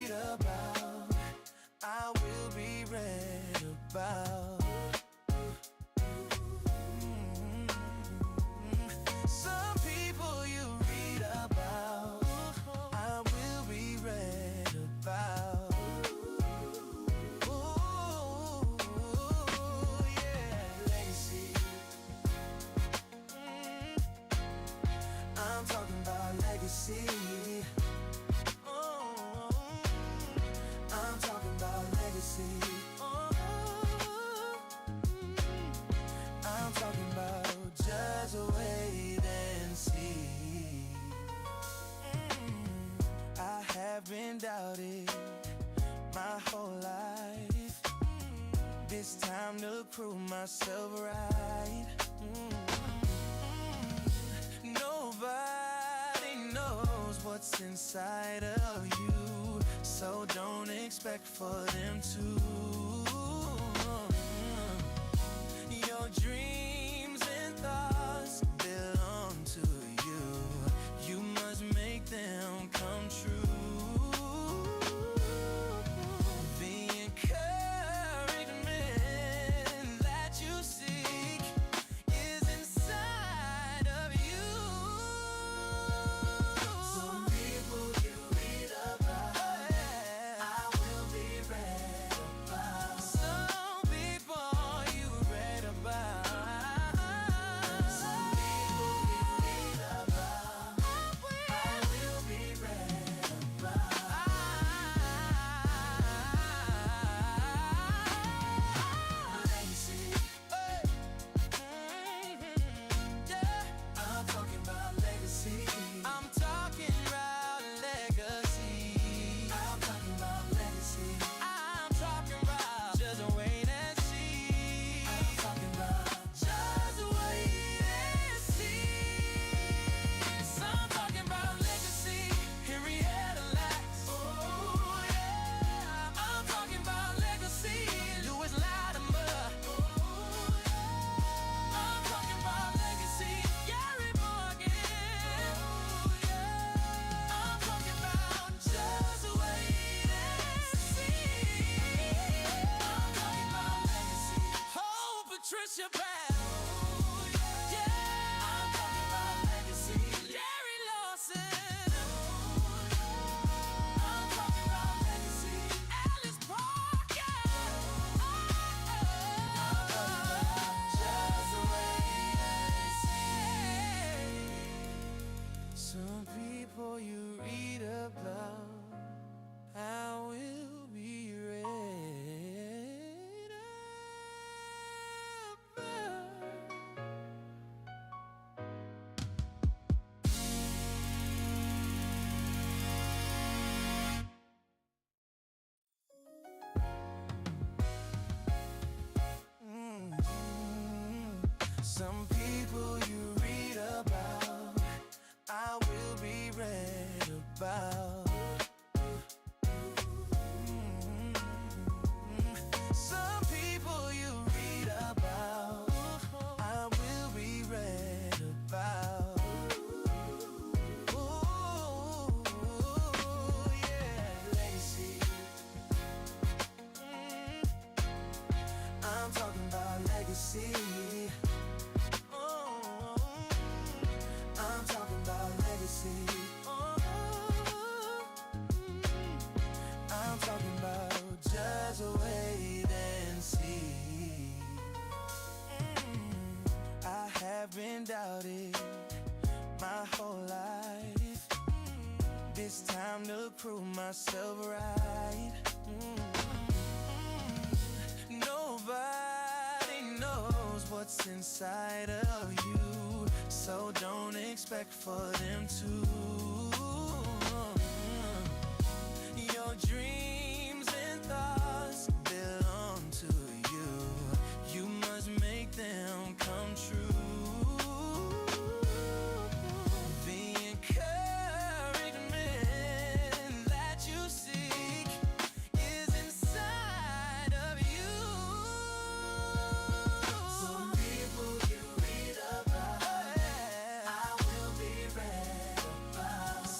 about, I will be read about. Some people you read about, I will be read about. Ooh, yeah, legacy. I'm talking about legacy. I'm talking about legacy. I'm talking about just wait and see. I have been doubted my whole life. This time to prove myself right. Nobody knows what's inside of you, so don't expect for them to. Your dreams and thoughts belong to you. You must make them come true. The encouragement that you seek is inside of you. Some people you read about, I will be read about. Some people you read about. Some people you read about, I will be read about. Legacy. Yeah. I'm talking about legacy. I'm talking about legacy. I'm talking about legacy. I'm talking about just wait and see. I'm talking about just wait and see. So I'm talking about legacy. Here we had a last. Oh yeah. I'm talking about legacy. Louis Latimer. Oh yeah. I'm talking about legacy. Gary Morgan. Oh yeah. I'm talking about just wait and see. I'm talking about legacy. Oh, Patricia Bell. Oh yeah. I'm talking about legacy. Jerry Lawson. Oh yeah. I'm talking about legacy. Alice Parker. Oh, just wait and see. Some people you read about, I will be read about. Some people you read about, I will be read about. Some people you read about, I will be read about. Ooh, yeah, legacy. I'm talking about legacy. I'm talking about legacy. I'm talking about just wait and see. I have been doubted my whole life. This time to prove myself right. Nobody knows what's inside of you, so don't expect for them to. Your dreams and thoughts belong to you. You must make them come true. The encouragement that you seek is inside of you. Some people you read about, I will be read about.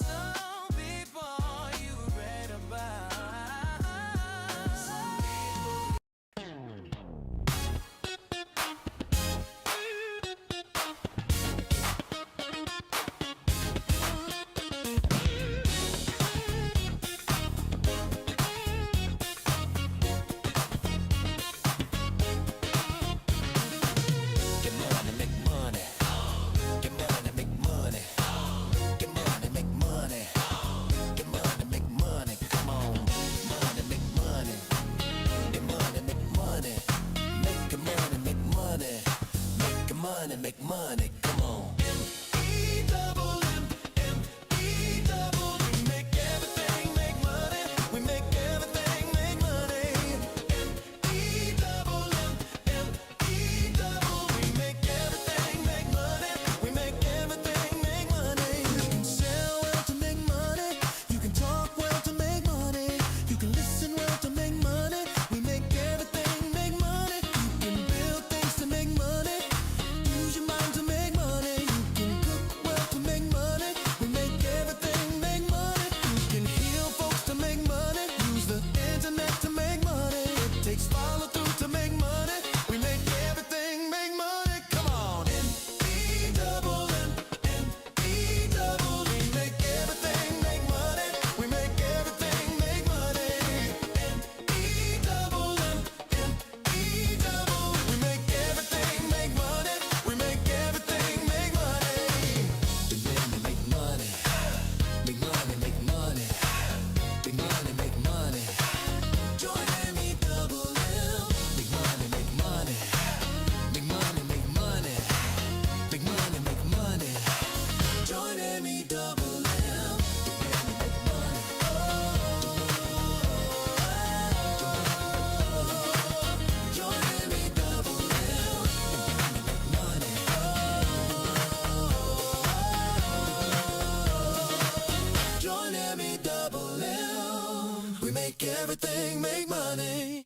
make everything make money.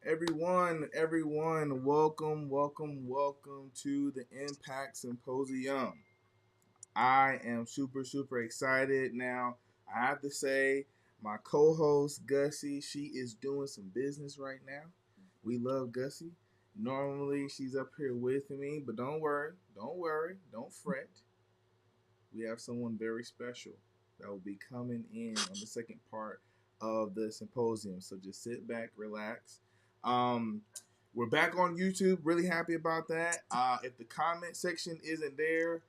Everyone, welcome to the Impact Symposium. I am super excited. Now, I have to say, my co-host Gussie, she is doing some business right now. We love Gussie. Normally, she's up here with me, but don't worry, don't fret. We have someone very special that will be coming in on the second part of the symposium. So just sit back, relax. Um, we're back on YouTube. Really happy about that. If the comment section isn't there,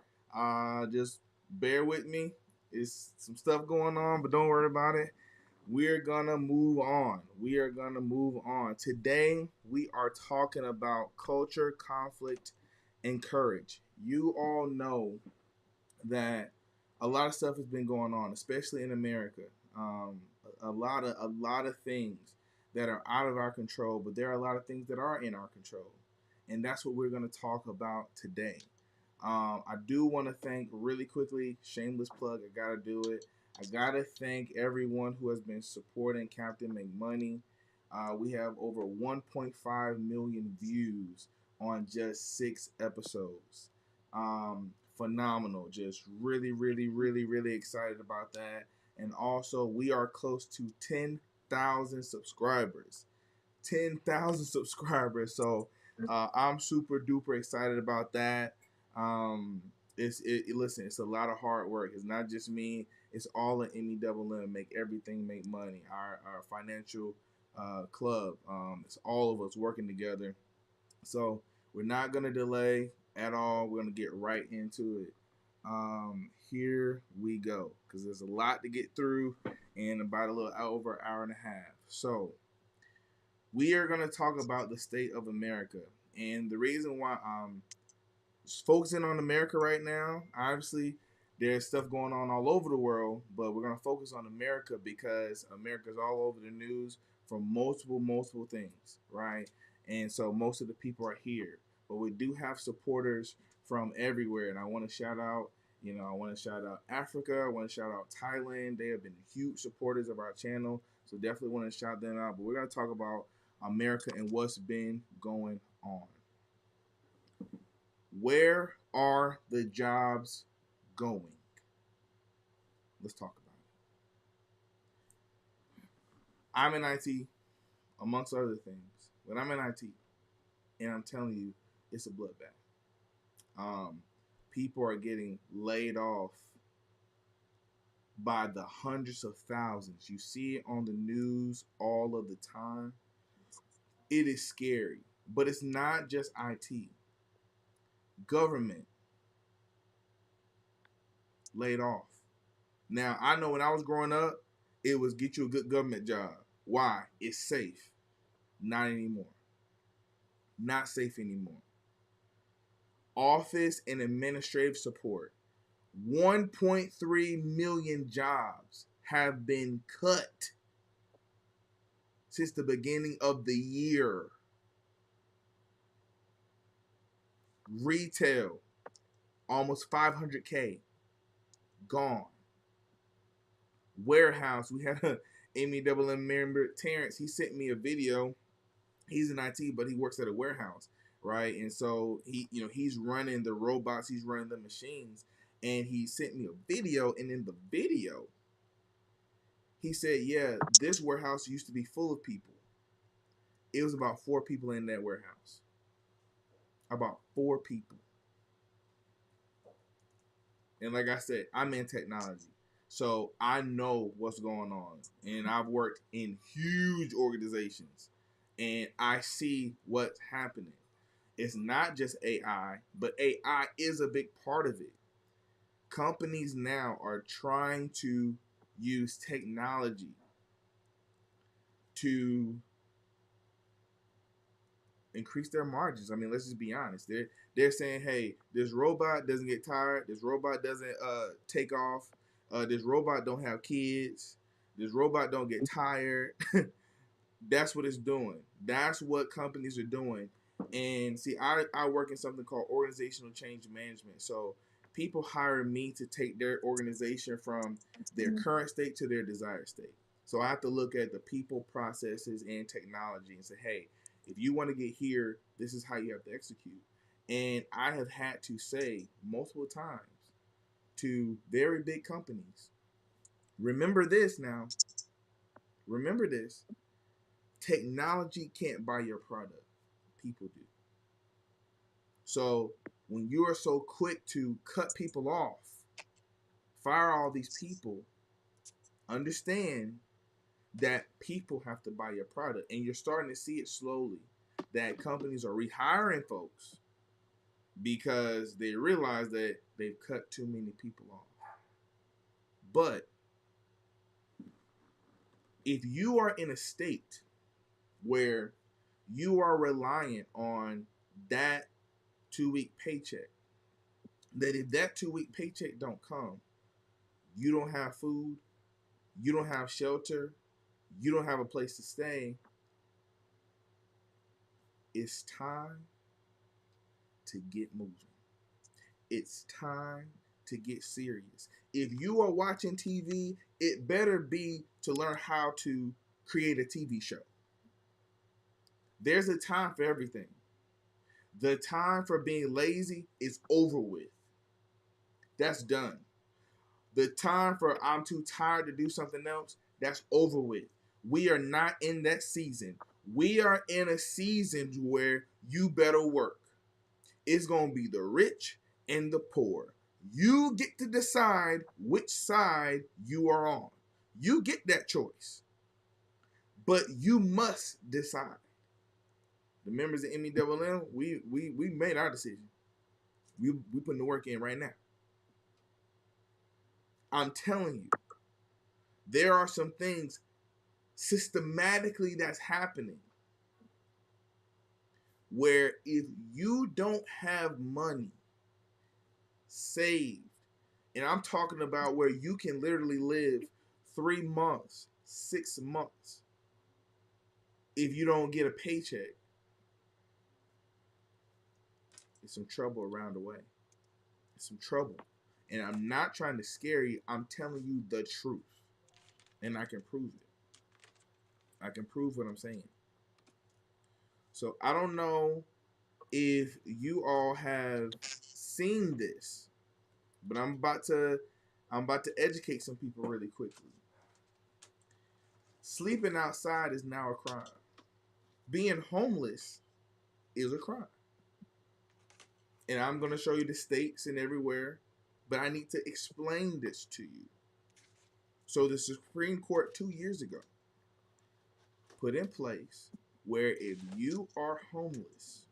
just bear with me. It's some stuff going on, but don't worry about it. We're gonna move on. Today, we are talking about culture, conflict, and courage. You all know that a lot of stuff has been going on, especially in America. Um, a lot of things that are out of our control, but there are a lot of things that are in our control, and that's what we're going to talk about today. I do want to thank really quickly, shameless plug. I gotta do it. I gotta thank everyone who has been supporting Captain Make Money. We have over 1.5 million views on just 6 episodes. Phenomenal. Just really excited about that. And also, we are close to 10,000 subscribers. 10,000 subscribers. So I'm super duper excited about that. Um, listen, it's a lot of hard work. It's not just me. It's all an MEWM, make everything make money. Our financial club. It's all of us working together. So we're not gonna delay at all. We're gonna get right into it. Here we go, because there's a lot to get through in about a little over an hour and a half. So we are going to talk about the state of America. And the reason why I'm focusing on America right now, obviously, there's stuff going on all over the world, but we're going to focus on America because America's all over the news for multiple things, right? And so most of the people are here. But we do have supporters from everywhere. And I want to shout out, I want to shout out Africa. I want to shout out Thailand. They have been huge supporters of our channel. So definitely want to shout them out. But we're going to talk about America and what's been going on. Where are the jobs going? Let's talk about it. I'm in IT, amongst other things. But I'm in IT, and I'm telling you, it's a bloodbath. People are getting laid off by the hundreds of thousands. You see it on the news all of the time. It is scary, but it's not just IT. Government laid off. Now, I know when I was growing up, it was get you a good government job. Why? It's safe. Not anymore. Not safe anymore. Office and administrative support. 1.3 million jobs have been cut since the beginning of the year. Retail, almost 500K gone. Warehouse, we had a MEWM member, Terrence. He sent me a video. He's in IT, but he works at a warehouse, right? And so he's running the robots, he's running the machines, and he sent me a video. And in the video, he said, "Yeah, this warehouse used to be full of people. It was about 4 people in that warehouse. About 4 people." And like I said, I'm in technology. So I know what's going on. And I've worked in huge organizations. And I see what's happening. It's not just AI, but AI is a big part of it. Companies now are trying to use technology to increase their margins. I mean, let's just be honest. They're saying, hey, this robot doesn't get tired. This robot doesn't take off. This robot don't have kids. This robot don't get tired. That's what it's doing. That's what companies are doing. And see, I work in something called organizational change management. So people hire me to take their organization from their current state to their desired state. So I have to look at the people, processes, and technology and say, hey, if you want to get here, this is how you have to execute. And I have had to say multiple times to very big companies, remember this now, remember this. Technology can't buy your product. People do. So when you are so quick to cut people off, fire all these people, understand that people have to buy your product. And you're starting to see it slowly that companies are rehiring folks because they realize that they've cut too many people off. But if you are in a state where you are reliant on that 2-week paycheck, that if that 2-week paycheck don't come, you don't have food, you don't have shelter, you don't have a place to stay, it's time to get moving. It's time to get serious. If you are watching TV, it better be to learn how to create a TV show. There's a time for everything. The time for being lazy is over with. That's done. The time for I'm too tired to do something else, that's over with. We are not in that season. We are in a season where you better work. It's going to be the rich and the poor. You get to decide which side you are on. You get that choice. But you must decide. The members of MEMM, we made our decision. We putting the work in right now. I'm telling you, there are some things systematically that's happening where if you don't have money saved, and I'm talking about where you can literally live 3 months, 6 months, if you don't get a paycheck, it's some trouble around the way. It's some trouble. And I'm not trying to scare you. I'm telling you the truth. And I can prove it. I can prove what I'm saying. So I don't know if you all have seen this, but I'm about to educate some people really quickly. Sleeping outside is now a crime. Being homeless is a crime. And I'm going to show you the states and everywhere, but I need to explain this to you. So the Supreme Court 2 years ago put in place where if you are homeless,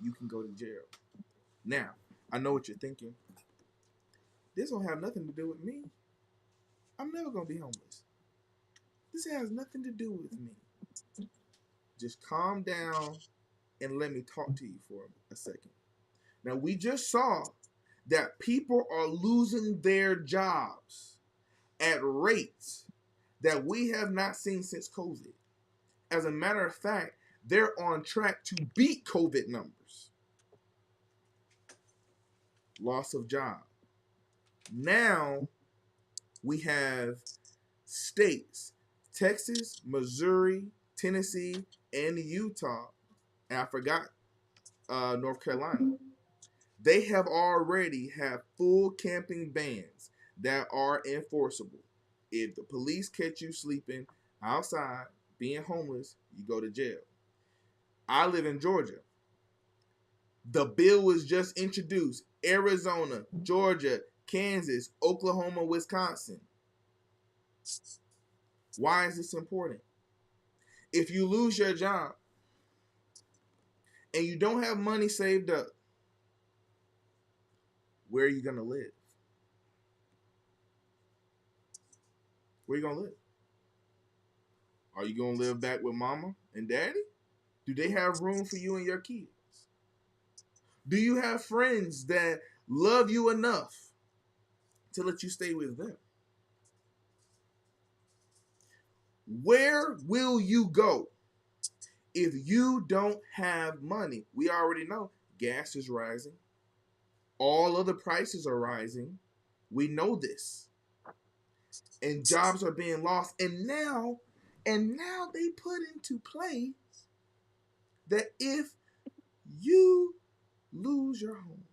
you can go to jail. Now, I know what you're thinking. This don't have nothing to do with me. I'm never going to be homeless. This has nothing to do with me. Just calm down and let me talk to you for a second. Now, we just saw that people are losing their jobs at rates that we have not seen since COVID. As a matter of fact, they're on track to beat COVID numbers. Loss of job. Now we have states, Texas, Missouri, Tennessee, and Utah, and I forgot North Carolina. They have already have full camping bans that are enforceable. If the police catch you sleeping outside, being homeless, you go to jail. I live in Georgia. The bill was just introduced. Arizona, Georgia, Kansas, Oklahoma, Wisconsin. Why is this important? If you lose your job and you don't have money saved up, where are you going to live? Where are you going to live? Are you going to live back with mama and daddy? Do they have room for you and your kids? Do you have friends that love you enough to let you stay with them? Where will you go if you don't have money? We already know gas is rising. All of the prices are rising. We know this. And jobs are being lost. And now they put into play that if you lose your home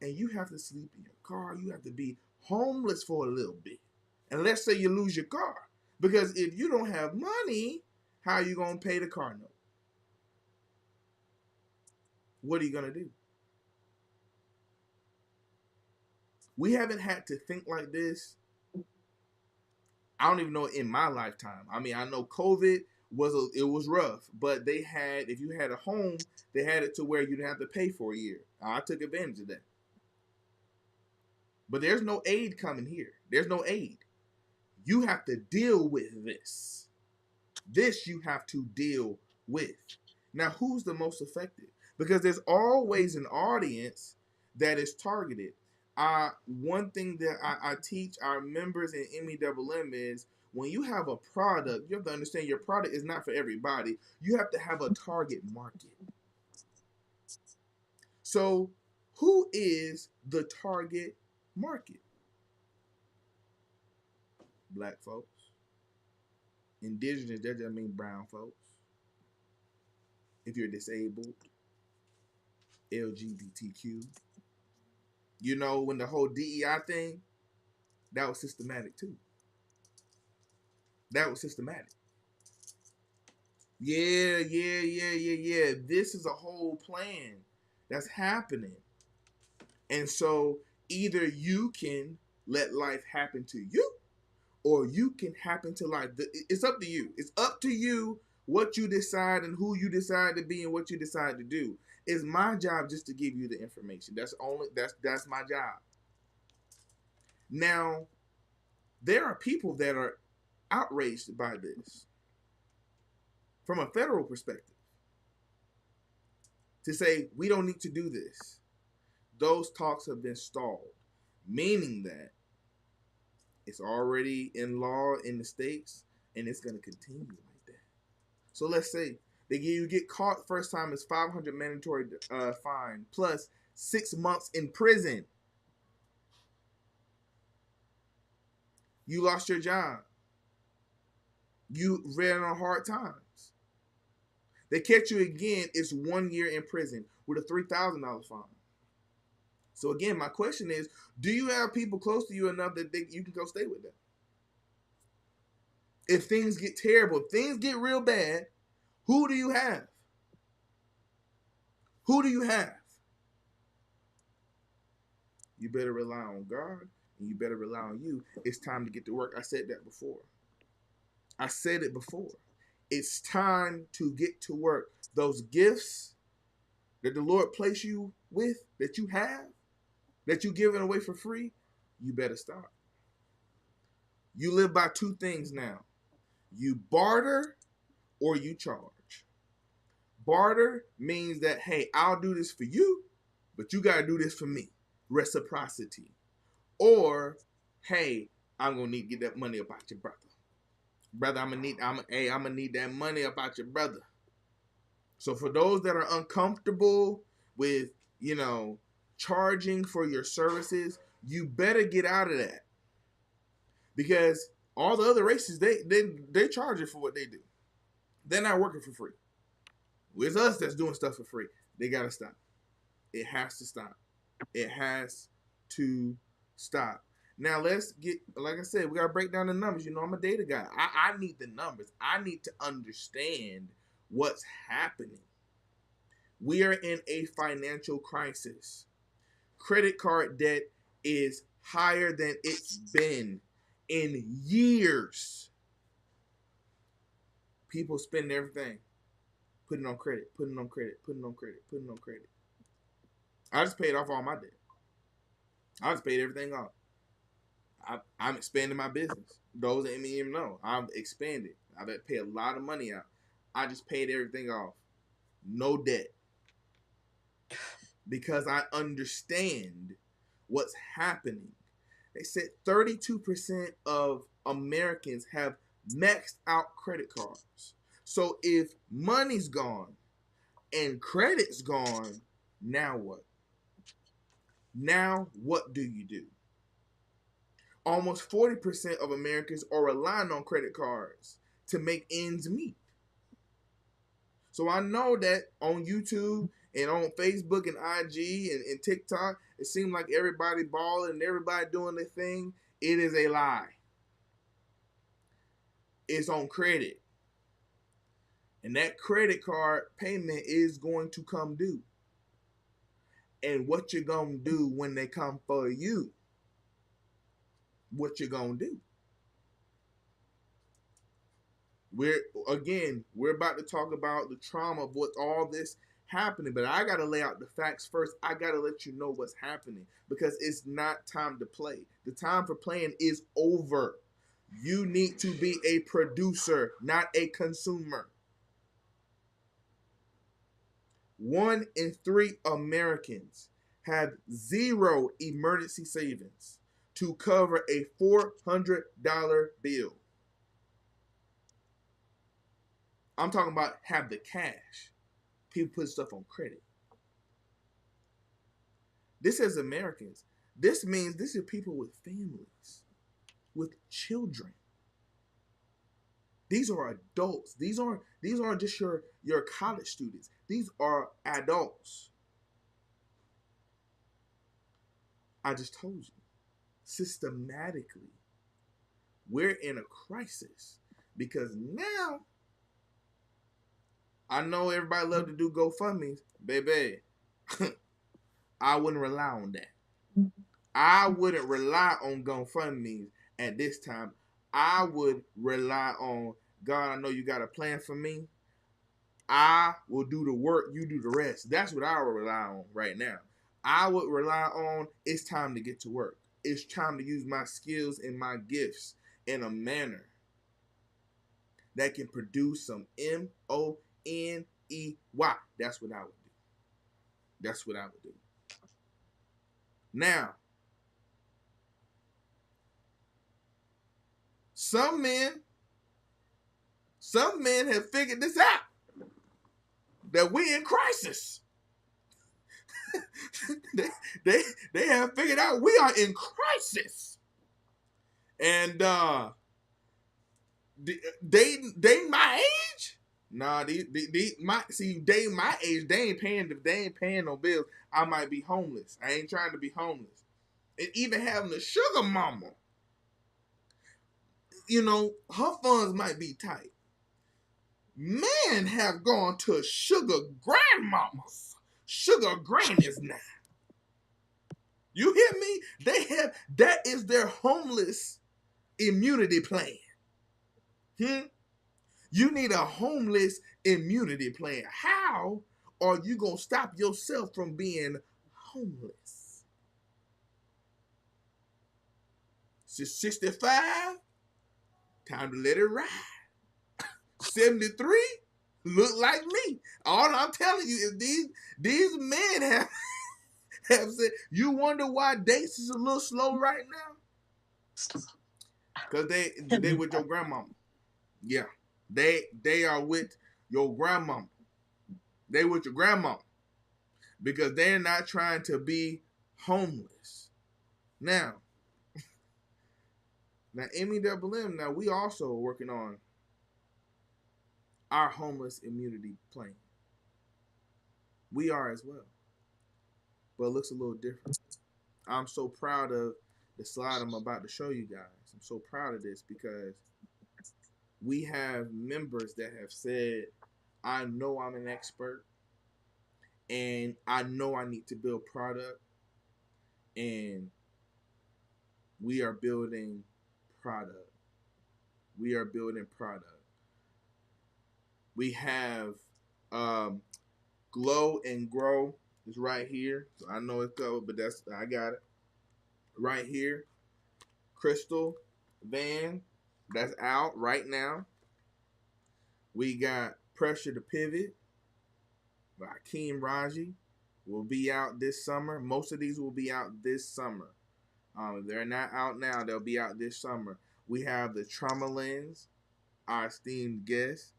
and you have to sleep in your car, you have to be homeless for a little bit. And let's say you lose your car. Because if you don't have money, how are you going to pay the car note? What are you going to do? We haven't had to think like this. I don't even know in my lifetime. I mean, I know COVID was rough, but they had, if you had a home, they had it to where you didn't have to pay for a year. I took advantage of that. But there's no aid coming here. There's no aid. You have to deal with this. This you have to deal with. Now, who's the most affected? Because there's always an audience that is targeted. One thing that I teach our members in MEMM is when you have a product, you have to understand your product is not for everybody. You have to have a target market. So, who is the target market? Black folks. Indigenous, that doesn't mean brown folks. If you're disabled, LGBTQ. You know, when the whole DEI thing, that was systematic too. That was systematic. Yeah. This is a whole plan that's happening. And so either you can let life happen to you or you can happen to life. It's up to you. It's up to you what you decide and who you decide to be and what you decide to do. It's my job just to give you the information. That's my job. Now, there are people that are outraged by this from a federal perspective to say we don't need to do this. Those talks have been stalled, meaning that it's already in law in the states and it's going to continue like that. So let's say you get caught first time, it's $500 mandatory fine plus 6 months in prison. You lost your job. You ran on hard times. They catch you again, it's 1 year in prison with a $3,000 fine. So again, my question is, do you have people close to you enough that you can go stay with them? If things get terrible, if things get real bad, who do you have? Who do you have? You better rely on God and you better rely on you. It's time to get to work. I said that before. I said it before. It's time to get to work. Those gifts that the Lord placed you with, that you have, that you're giving away for free, you better stop. You live by two things now. You barter or you charge. Barter means that, hey, I'll do this for you, but you got to do this for me. Reciprocity. Or, hey, I'm going to need to get that money about your brother. Brother, I'm gonna need that money about your brother. So for those that are uncomfortable with, charging for your services, you better get out of that. Because all the other races, they charge you for what they do. They're not working for free. It's us that's doing stuff for free. They gotta stop. It has to stop. It has to stop. Now let's get, like I said, we gotta break down the numbers. I'm a data guy. I need the numbers. I need to understand what's happening. We are in a financial crisis. Credit card debt is higher than it's been in years. People spend everything, putting on credit. I just paid off all my debt. I just paid everything off. I'm expanding my business. Those that didn't even know, I'm expanded. I've had to pay a lot of money out. I just paid everything off. No debt. Because I understand what's happening. They said 32% of Americans have maxed out credit cards. So if money's gone and credit's gone, now what? Now, what do? Almost 40% of Americans are relying on credit cards to make ends meet. So I know that on YouTube and on Facebook and IG and TikTok, it seems like everybody balling and everybody doing their thing. It is a lie. It's on credit. And that credit card payment is going to come due. And what you're going to do when they come for you, what you're going to do. We're about to talk about the trauma of what all this happening, but I got to lay out the facts first. I got to let you know what's happening because it's not time to play. The time for playing is over. You need to be a producer, not a consumer. 1 in 3 Americans have zero emergency savings to cover a $400 bill. I'm talking about have the cash. People put stuff on credit. This is Americans. This means this is people with families, with children. These are adults. These aren't just your college students. These are adults. I just told you. Systematically, we're in a crisis because now I know everybody love to do GoFundMes, baby. I wouldn't rely on that. I wouldn't rely on GoFundMes at this time. I would rely on God. I know you got a plan for me. I will do the work. You do the rest. That's what I would rely on right now. I would rely on it's time to get to work. It's time to use my skills and my gifts in a manner that can produce some MONEY. That's what I would do. That's what I would do. Now, some men have figured this out. That we in crisis. they have figured out we are in crisis. And they my age? Nah, they my age, they ain't paying no bills. I might be homeless. I ain't trying to be homeless. And even having a sugar mama, you know, her funds might be tight. Men have gone to sugar grandmamas, sugar grannies now. You hear me? That is their homeless immunity plan. You need a homeless immunity plan. How are you going to stop yourself from being homeless? 65, time to let it ride. 73, look like me. All I'm telling you is these men have said, you wonder why dates is a little slow right now? Because they with your grandmama. Yeah. They are with your grandmama. They with your grandmama. Because they're not trying to be homeless. Now MEWM, now we also are working on our homeless immunity plan. We are as well. But it looks a little different. I'm so proud of the slide I'm about to show you guys. I'm so proud of this because we have members that have said, I know I'm an expert and I know I need to build product, and we are building product. We are building product. We have Glow and Grow is right here. So I know it's covered, but I got it. Right here. Crystal Van, that's out right now. We got Pressure to Pivot by Akeem Raji. Will be out this summer. Most of these will be out this summer. If they're not out now, they'll be out this summer. We have the Trauma Lens, our esteemed guest,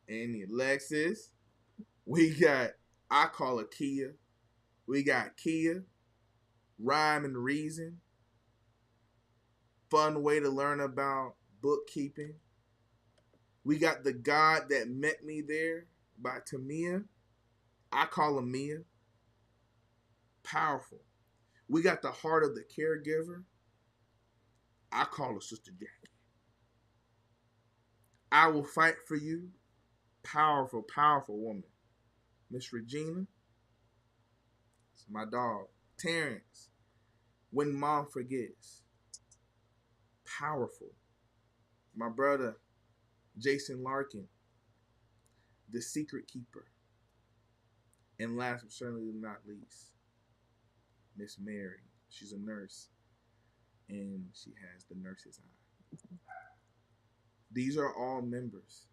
and Alexis. We got, I call it Kia. We got Kia. rhyme and reason, fun way to learn about bookkeeping. We got The God That Met Me There by Tamia. I call her Mia. Powerful. We got The Heart of the Caregiver. I call her Sister Jackie. I Will Fight for You. Powerful, powerful woman. Miss Regina. It's my dog. Terrence. When Mom Forgets. Powerful. My brother, Jason Larkin. The Secret Keeper. And last but certainly not least, Miss Mary. She's a nurse. And she has the nurse's eye. These are all members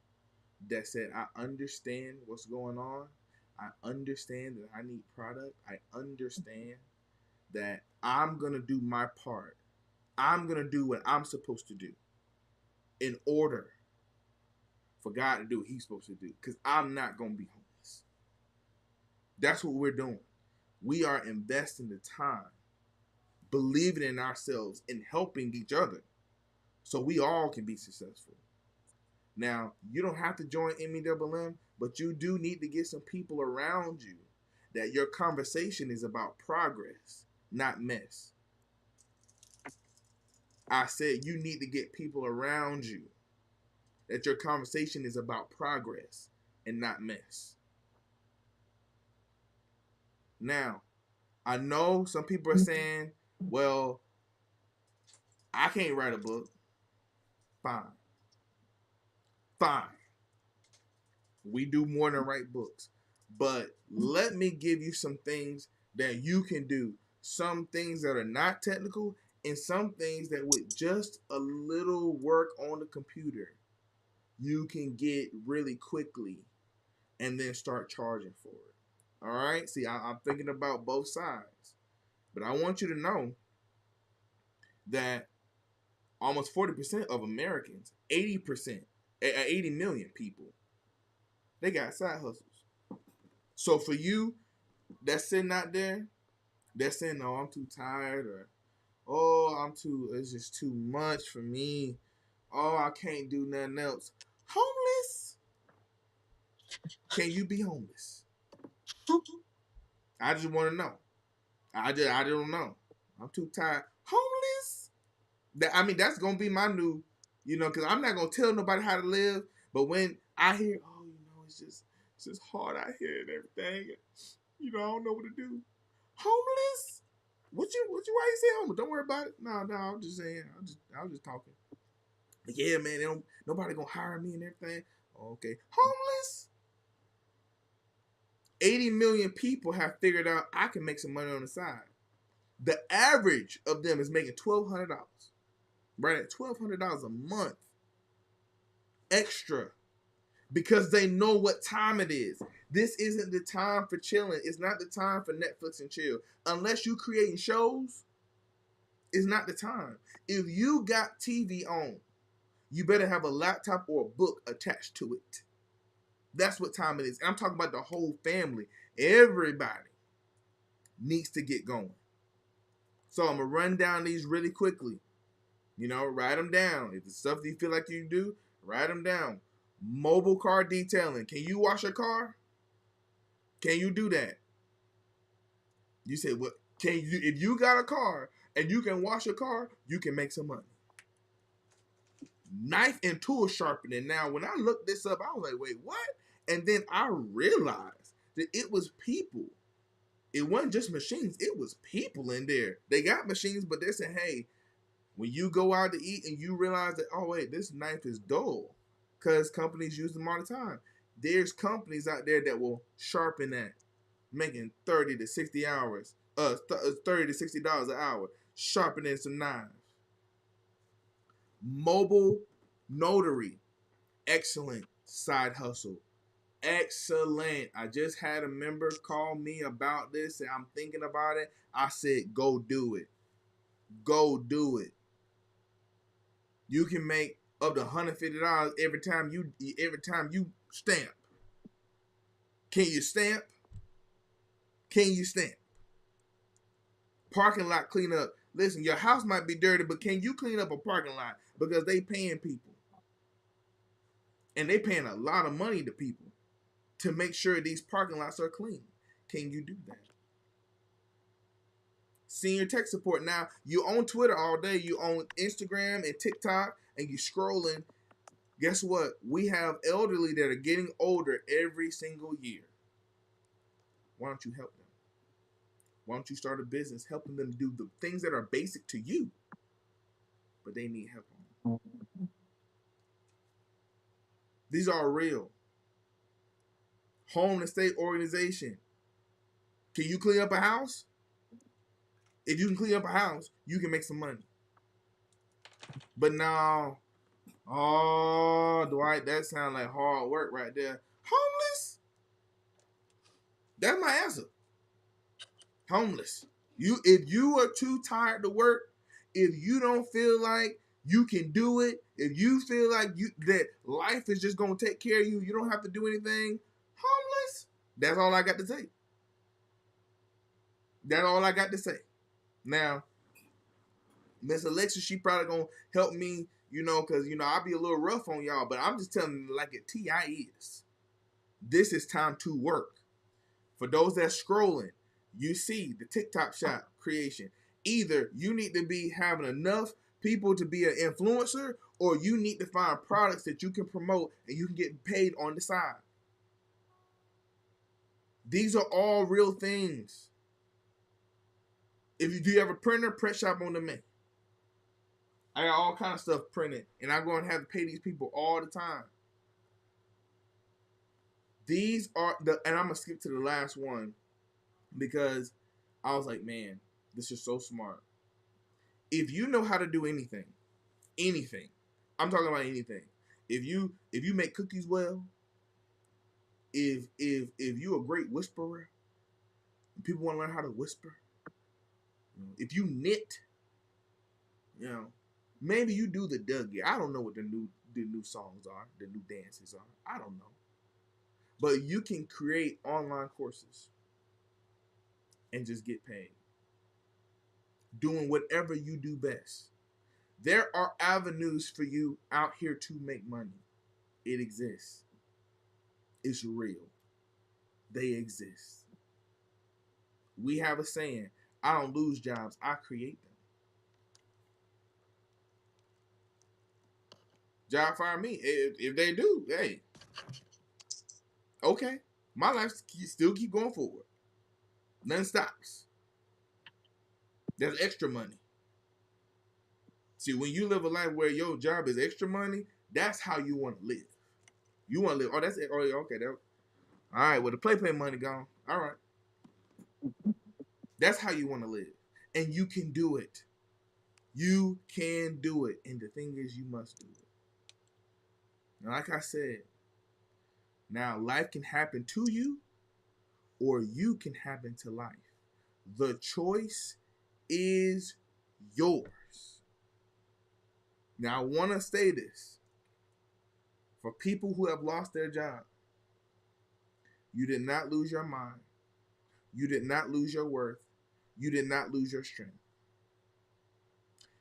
that said, I understand what's going on. I understand that I need product. I understand that I'm going to do my part. I'm going to do what I'm supposed to do in order for God to do what he's supposed to do, because I'm not going to be homeless. That's what we're doing. We are investing the time, believing in ourselves, and helping each other so we all can be successful. Now, you don't have to join MEWM, but you do need to get some people around you that your conversation is about progress, not mess. I said you need to get people around you that your conversation is about progress and not mess. Now, I know some people are saying, well, I can't write a book. Fine. Fine. We do more than write books. But let me give you some things that you can do. Some things that are not technical and some things that with just a little work on the computer, you can get really quickly and then start charging for it. All right? See, I'm thinking about both sides. But I want you to know that almost 40% of Americans, 80 million people, they got side hustles. So for you that's sitting out there, that's saying, "Oh, I'm too tired," or it's just too much for me. Oh, I can't do nothing else. Homeless? Can you be homeless? I just want to know. I don't know. I'm too tired. Homeless? That's gonna be my new, because I'm not gonna tell nobody how to live. But when I hear, oh, it's just hard out here and everything. I don't know what to do. Homeless? Why you say homeless? Don't worry about it. No, I'm just saying. I was just talking. Yeah, man, nobody gonna hire me and everything. Okay. Homeless? 80 million people have figured out I can make some money on the side. The average of them is making $1,200. Right at $1,200 a month extra, because they know what time it is. This isn't the time for chilling. It's not the time for Netflix and chill. Unless you creating shows, it's not the time. If you got TV on, you better have a laptop or a book attached to it. That's what time it is. And I'm talking about the whole family. Everybody needs to get going. So I'm going to run down these really quickly. Write them down. If it's stuff you feel like you do, write them down. Mobile car detailing. Can you wash a car? Can you do that? You say, well, can you? If you got a car and you can wash a car, you can make some money. Knife and tool sharpening. Now, when I looked this up, I was like, wait, what? And then I realized that it was people. It wasn't just machines. It was people in there. They got machines, but they're saying, hey, when you go out to eat and you realize that, oh, wait, this knife is dull, because companies use them all the time. There's companies out there that will sharpen that, making 30 to 60 hours, $30 to $60 an hour, sharpening some knives. Mobile notary, excellent side hustle. Excellent. I just had a member call me about this and I'm thinking about it. I said, go do it. Go do it. You can make up to $150 every time you stamp. Can you stamp? Can you stamp? Parking lot cleanup. Listen, your house might be dirty, but can you clean up a parking lot? Because they paying people. And they paying a lot of money to people to make sure these parking lots are clean. Can you do that? Senior tech support. Now, you own Twitter all day. You own Instagram and TikTok, and you scrolling. Guess what? We have elderly that are getting older every single year. Why don't you help them? Why don't you start a business helping them do the things that are basic to you, but they need help on? These are real. Home and state organization. Can you clean up a house? If you can clean up a house, you can make some money. But now, oh, Dwight, that sounds like hard work right there. Homeless? That's my answer. Homeless. If you are too tired to work, if you don't feel like you can do it, if you feel like that life is just gonna take care of you, you don't have to do anything, homeless. That's all I got to say. That's all I got to say. Now, Miss Alexa, she probably gonna help me, because I'll be a little rough on y'all, but I'm just telling you like it TI is. This is time to work. For those that's scrolling, you see the TikTok shop creation. Either you need to be having enough people to be an influencer, or you need to find products that you can promote and you can get paid on the side. These are all real things. If you do have a printer, print shop on demand. I got all kind of stuff printed, and I'm going to have to pay these people all the time. These are and I'm gonna skip to the last one because I was like, man, this is so smart. If you know how to do anything, I'm talking about anything. If you make cookies well, if you're a great whisperer, people want to learn how to whisper. If you knit, maybe you do the Dougie. I don't know what the new songs are, the new dances are. I don't know. But you can create online courses and just get paid. Doing whatever you do best. There are avenues for you out here to make money. It exists. It's real. They exist. We have a saying, I don't lose jobs, I create them. Job fire me. If they do, hey, okay. My life still keep going forward. Nothing stops. There's extra money. See, when you live a life where your job is extra money, that's how you want to live. You want to live. Oh, that's it. Oh, yeah, okay. All right. Well, the play money gone. All right. That's how you want to live, and you can do it. You can do it, and the thing is, you must do it. Now, like I said, now life can happen to you, or you can happen to life. The choice is yours. Now, I want to say this. For people who have lost their job, you did not lose your mind. You did not lose your worth. You did not lose your strength.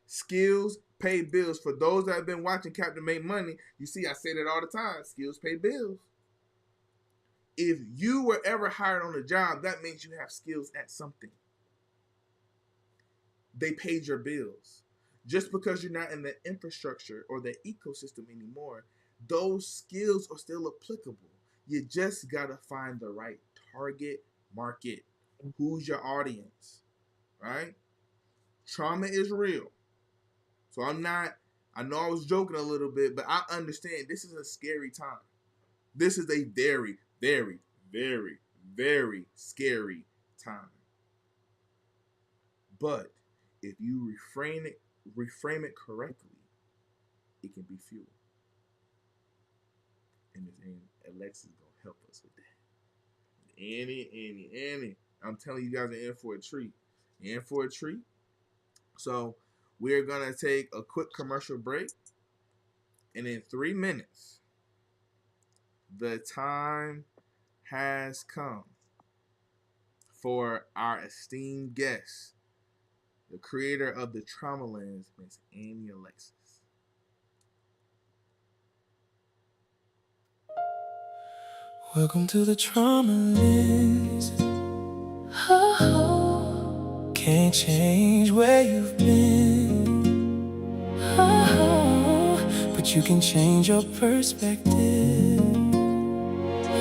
Skills pay bills. For those that have been watching Captain Make Money, you see I say that all the time. Skills pay bills. If you were ever hired on a job, that means you have skills at something. They paid your bills. Just because you're not in the infrastructure or the ecosystem anymore, those skills are still applicable. You just gotta find the right target market. Who's your audience, right? Trauma is real. So I know I was joking a little bit, but I understand this is a scary time. This is a very, very, very, very scary time. But if you reframe it correctly, it can be fuel. And Alexa's gonna help us with that. Annie. I'm telling you guys are in for a treat. In for a treat. So we're gonna take a quick commercial break. And in 3 minutes, the time has come for our esteemed guest the creator of the Trauma Lens, Miss Amy Alexis. Welcome to the trauma lens. Oh, can't change where you've been. Oh, but you can change your perspective.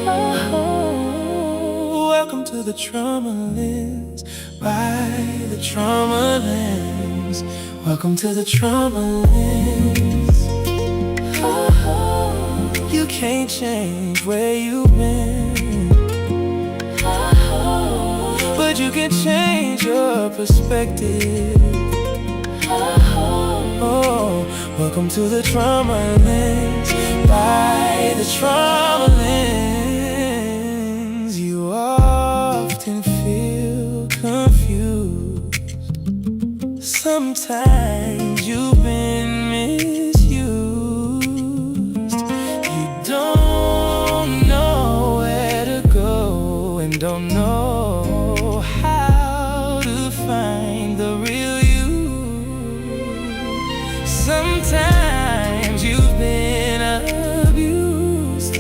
Oh, welcome to the trauma lens. By the trauma lens. Welcome to the trauma lens. Oh, you can't change where you've been. Oh, but you can change your perspective. Oh, welcome to the trauma lens. By the trauma lens, you often feel confused. Sometimes you've been misused. You don't know where to go and don't know how to find the real you. Sometimes you've been abused,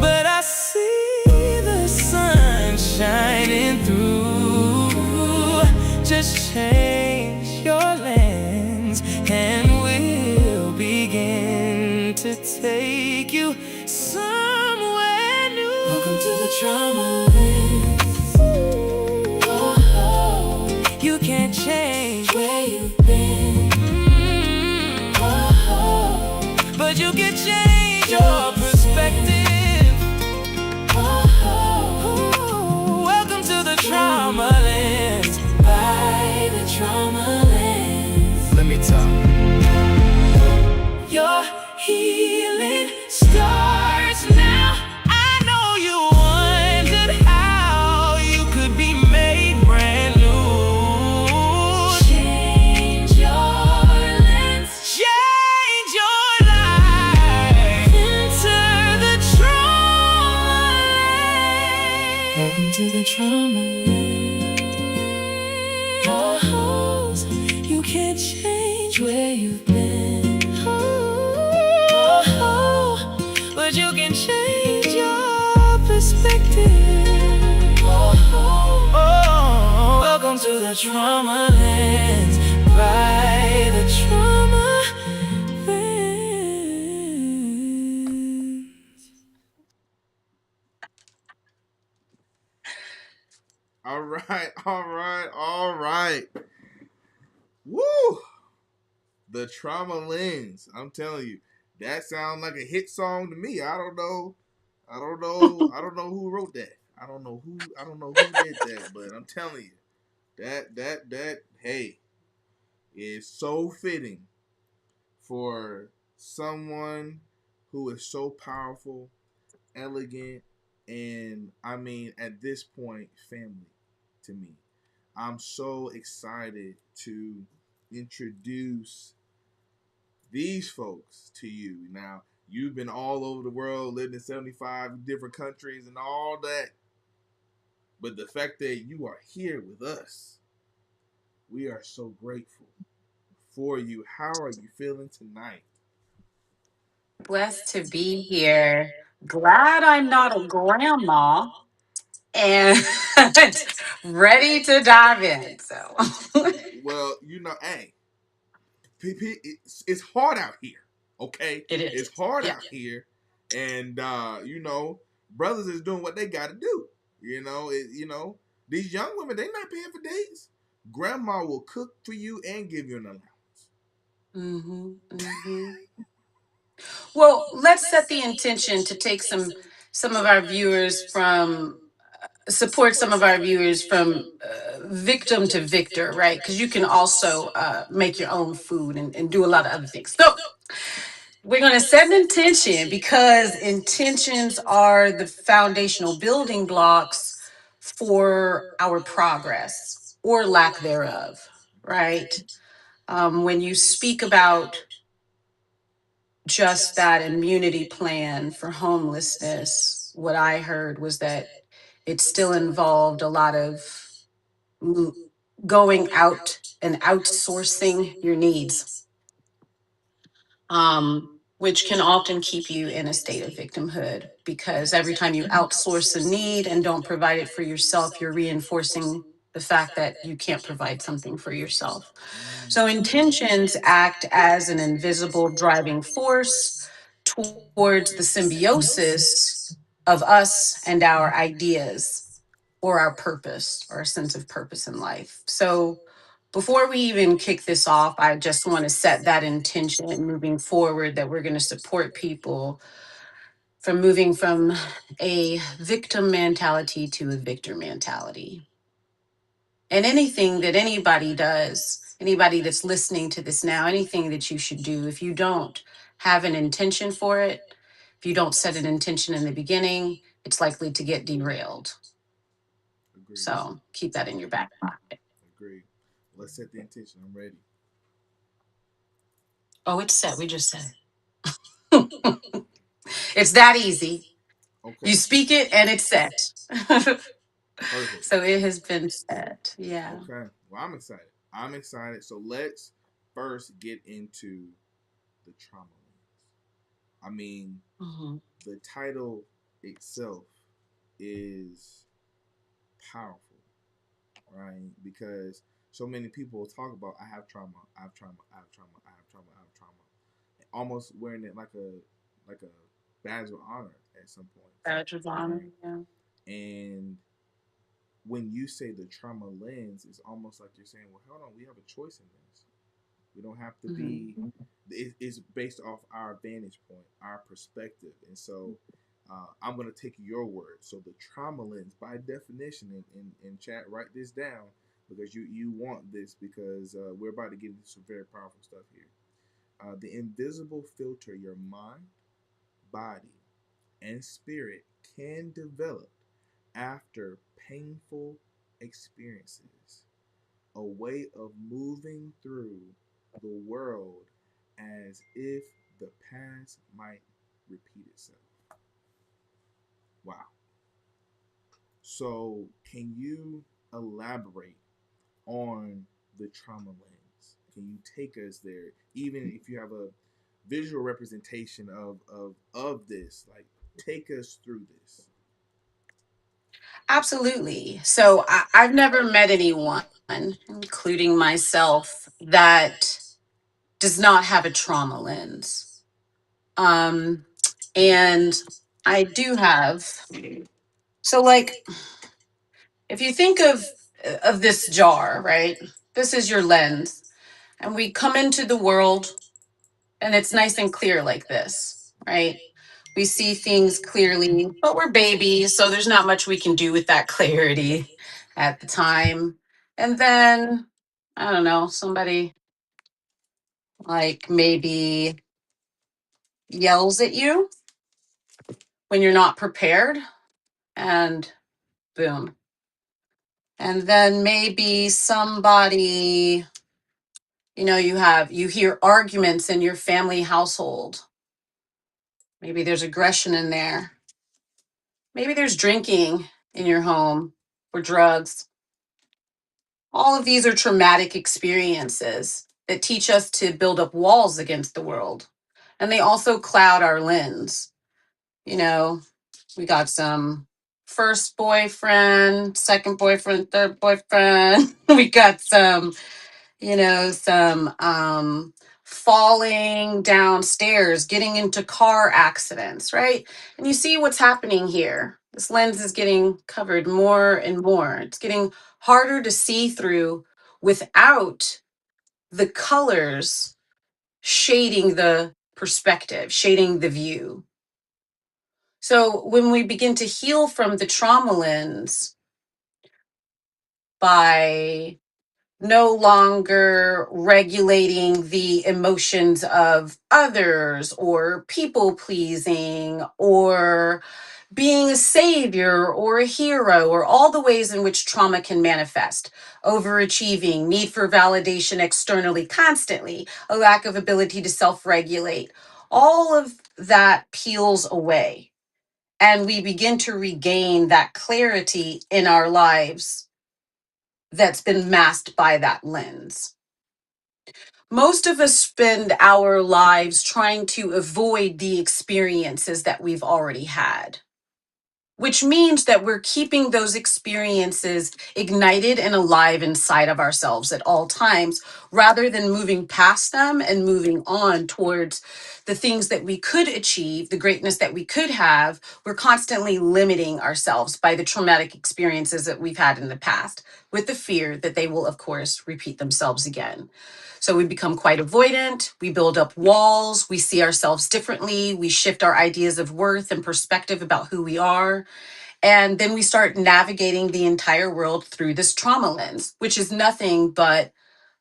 but I see the sun shining through. Just change your lens and we'll begin to take you somewhere new. Welcome to the trauma lens. Oh, you can't change where you've been. Oh, but you can change your perspective. Oh, welcome to the trauma lens. By the trauma lens. Let me talk. Your healing starts now. I know you wondered how you could be made brand new. Change your lens. Change your life. Enter the trauma lens. Welcome to the trauma lens. You can't change where you've been. But you can change your perspective. Oh, welcome to the trauma lens. By the trauma lens. All right, all right, all right. Woo! The Trauma Lens. I'm telling you, that sounds like a hit song to me. I don't know. I don't know who wrote that. I don't know who did that, but I'm telling you, that hey, is so fitting for someone who is so powerful, elegant, and I mean at this point, family to me. I'm so excited to introduce these folks to you. Now, you've been all over the world, lived in 75 different countries and all that. But the fact that you are here with us, we are so grateful for you. How are you feeling tonight? Blessed to be here. Glad I'm not a grandma and ready to dive in. So Well, hey, it's hard out here, okay? it is. It's hard Yeah. out here, and brothers is doing what they got to do. These young women, they not paying for dates. Grandma will cook for you and give you an allowance. Hmm. Well, let's set the intention to take some of our viewers from support some of our viewers from victim to victor, right? Because you can also make your own food and do a lot of other things. So we're going to set an intention because intentions are the foundational building blocks for our progress or lack thereof, right? When you speak about just that immunity plan for homelessness, what I heard was that it still involved a lot of going out and outsourcing your needs, which can often keep you in a state of victimhood, because every time you outsource a need and don't provide it for yourself, you're reinforcing the fact that you can't provide something for yourself. So intentions act as an invisible driving force towards the symbiosis of us and our ideas, or our purpose, or a sense of purpose in life. So before we even kick this off, I just want to set that intention moving forward, that we're going to support people from moving from a victim mentality to a victor mentality. And anything that anybody does, anybody that's listening to this now, anything that you should do, if you don't have an intention for it, if you don't set an intention in the beginning, it's likely to get derailed. Agreed. So keep that in your back pocket. Agreed. Let's set the intention. I'm ready. Oh, it's set. We just said it. It's that easy. Okay. You speak it and it's set. Perfect. So it has been set. Yeah. Okay. Well, I'm excited. I'm excited. So let's first get into the trauma lens. I mean, Hmm. the title itself is powerful, right? Because so many people talk about I have trauma, I have trauma, I have trauma, I have trauma, I have trauma, almost wearing it like a badge of honor at some points, Badge of honor. right? Yeah. And when you say the trauma lens, it's almost like you're saying, well, hold on, we have a choice in this. We don't have to be. Hmm. It's based off our vantage point, our perspective, and so I'm going to take your word. So the trauma lens, by definition, in chat, write this down because you want this because we're about to get into some very powerful stuff here. The invisible filter your mind, body, and spirit can develop after painful experiences, a way of moving through the world as if the past might repeat itself. Wow. So, can you elaborate on the trauma lens? Can you take us there, even if you have a visual representation of this? Like, take us through this. Absolutely. So I've never met anyone, including myself, that does not have a trauma lens. Um, and I do have. So, like, if you think of this jar, right? This is your lens, and we come into the world, and it's nice and clear like this, right? We see things clearly, but we're babies, so there's not much we can do with that clarity at the time. And then, I don't know, somebody like maybe yells at you when you're not prepared, and boom. And then maybe somebody, you hear arguments in your family household. Maybe there's aggression in there. Maybe there's drinking in your home or drugs. All of these are traumatic experiences that teach us to build up walls against the world. And they also cloud our lens. You know, we got some first boyfriend, second boyfriend, third boyfriend. We got some falling downstairs, getting into car accidents, right? And you see what's happening here. This lens is getting covered more and more. It's getting harder to see through without the colors shading the perspective, shading the view. So when we begin to heal from the trauma lens by no longer regulating the emotions of others, or people pleasing, or being a savior or a hero, or all the ways in which trauma can manifest: overachieving, need for validation externally constantly, a lack of ability to self regulate. All of that peels away, and we begin to regain that clarity in our lives that's been masked by that lens. Most of us spend our lives trying to avoid the experiences that we've already had, which means that we're keeping those experiences ignited and alive inside of ourselves at all times, rather than moving past them and moving on towards the things that we could achieve, the greatness that we could have. We're constantly limiting ourselves by the traumatic experiences that we've had in the past, with the fear that they will, of course, repeat themselves again. So we become quite avoidant. We build up walls. We see ourselves differently. We shift our ideas of worth and perspective about who we are. And then we start navigating the entire world through this trauma lens, which is nothing but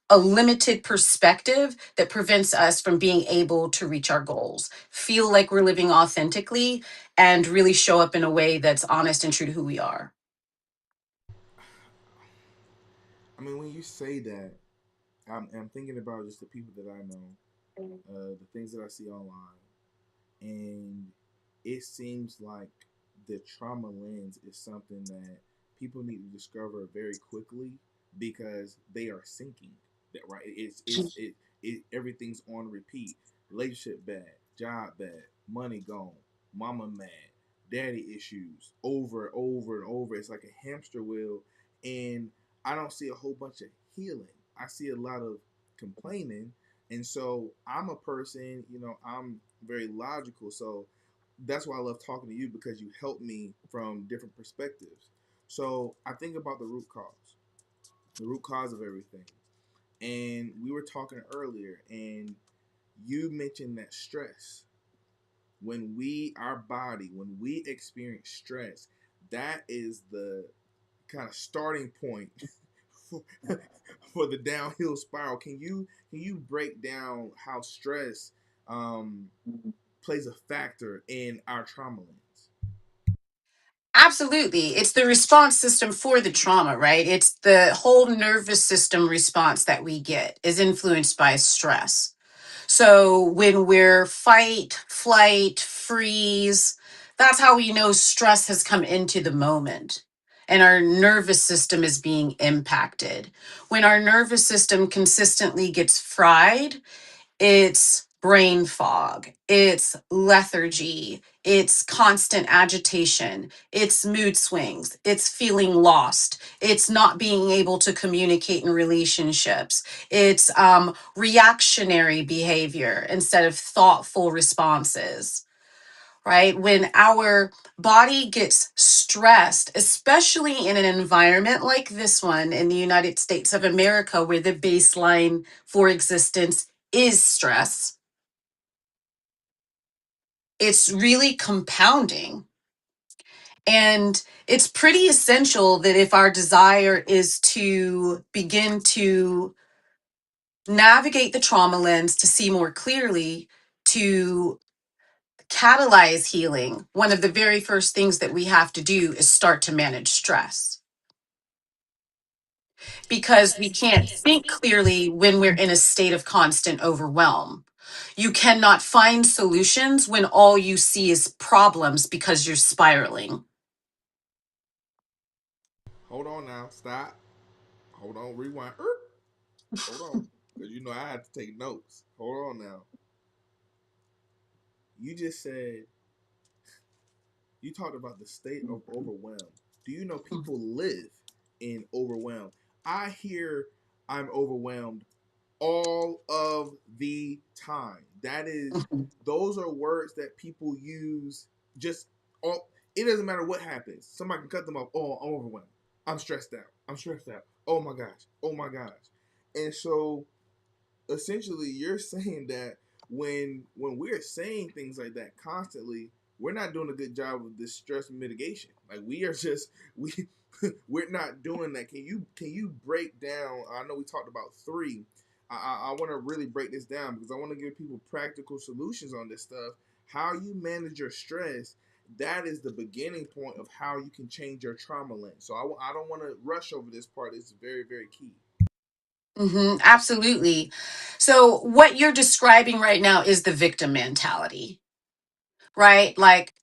a limited perspective that prevents us from being able to reach our goals, feel like we're living authentically, and really show up in a way that's honest and true to who we are. I mean, when you say that, I'm thinking about just the people that I know, the things that I see online, and it seems like the trauma lens is something that people need to discover very quickly because they are sinking. That right? It everything's on repeat. Relationship bad, job bad, money gone, mama mad, daddy issues, over and over. It's like a hamster wheel, and I don't see a whole bunch of healing. I see a lot of complaining, and so I'm a person, I'm very logical. So that's why I love talking to you because you help me from different perspectives. So I think about the root cause of everything. And we were talking earlier, and you mentioned that stress. Our body, when we experience stress, that is the kind of starting point for, for the downhill spiral. Can you break down how stress um, plays a factor in our trauma lens? Absolutely. It's the response system for the trauma, right? It's the whole nervous system response that we get is influenced by stress. So when we're fight, flight, freeze, that's how we know stress has come into the moment and our nervous system is being impacted. When our nervous system consistently gets fried, it's brain fog, it's lethargy, it's constant agitation, it's mood swings, it's feeling lost, it's not being able to communicate in relationships, it's reactionary behavior instead of thoughtful responses. Right? When our body gets stressed, especially in an environment like this one in the United States of America, where the baseline for existence is stress, it's really compounding. And it's pretty essential that if our desire is to begin to navigate the trauma lens to see more clearly, to catalyze healing, one of the very first things that we have to do is start to manage stress, because we can't think clearly when we're in a state of constant overwhelm. You cannot find solutions when all you see is problems because you're spiraling. Hold on now. Stop. Hold on. Rewind. Hold on. Because I had to take notes. Hold on now. You just said, you talked about the state of overwhelm. Do you know people live in overwhelm? I hear I'm overwhelmed all of the time. Those are words that people use just all. It doesn't matter what happens. Somebody can cut them off. Oh, I'm overwhelmed. I'm stressed out. I'm stressed out. Oh my gosh. Oh my gosh. And so essentially you're saying that when we're saying things like that constantly, we're not doing a good job of this stress mitigation. Like we are just we we're not doing that. Can you break down? I know we talked about three. I want to really break this down because I want to give people practical solutions on this stuff. How you manage your stress, that is the beginning point of how you can change your trauma lens. So I don't want to rush over this part. It's very, very key. Absolutely. So, what you're describing right now is the victim mentality, right? Like,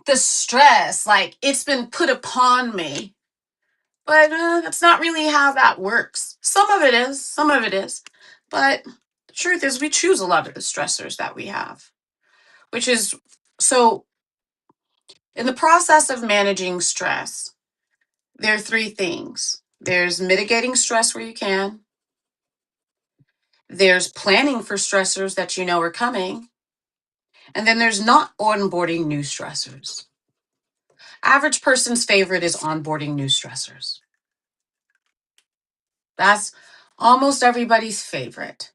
the stress, like it's been put upon me. But that's not really how that works. Some of it is, some of it is. But the truth is, we choose a lot of the stressors that we have, which is so in the process of managing stress, there are three things. There's mitigating stress where you can, there's planning for stressors that you know are coming, and then there's not onboarding new stressors. Average person's favorite is onboarding new stressors. That's almost everybody's favorite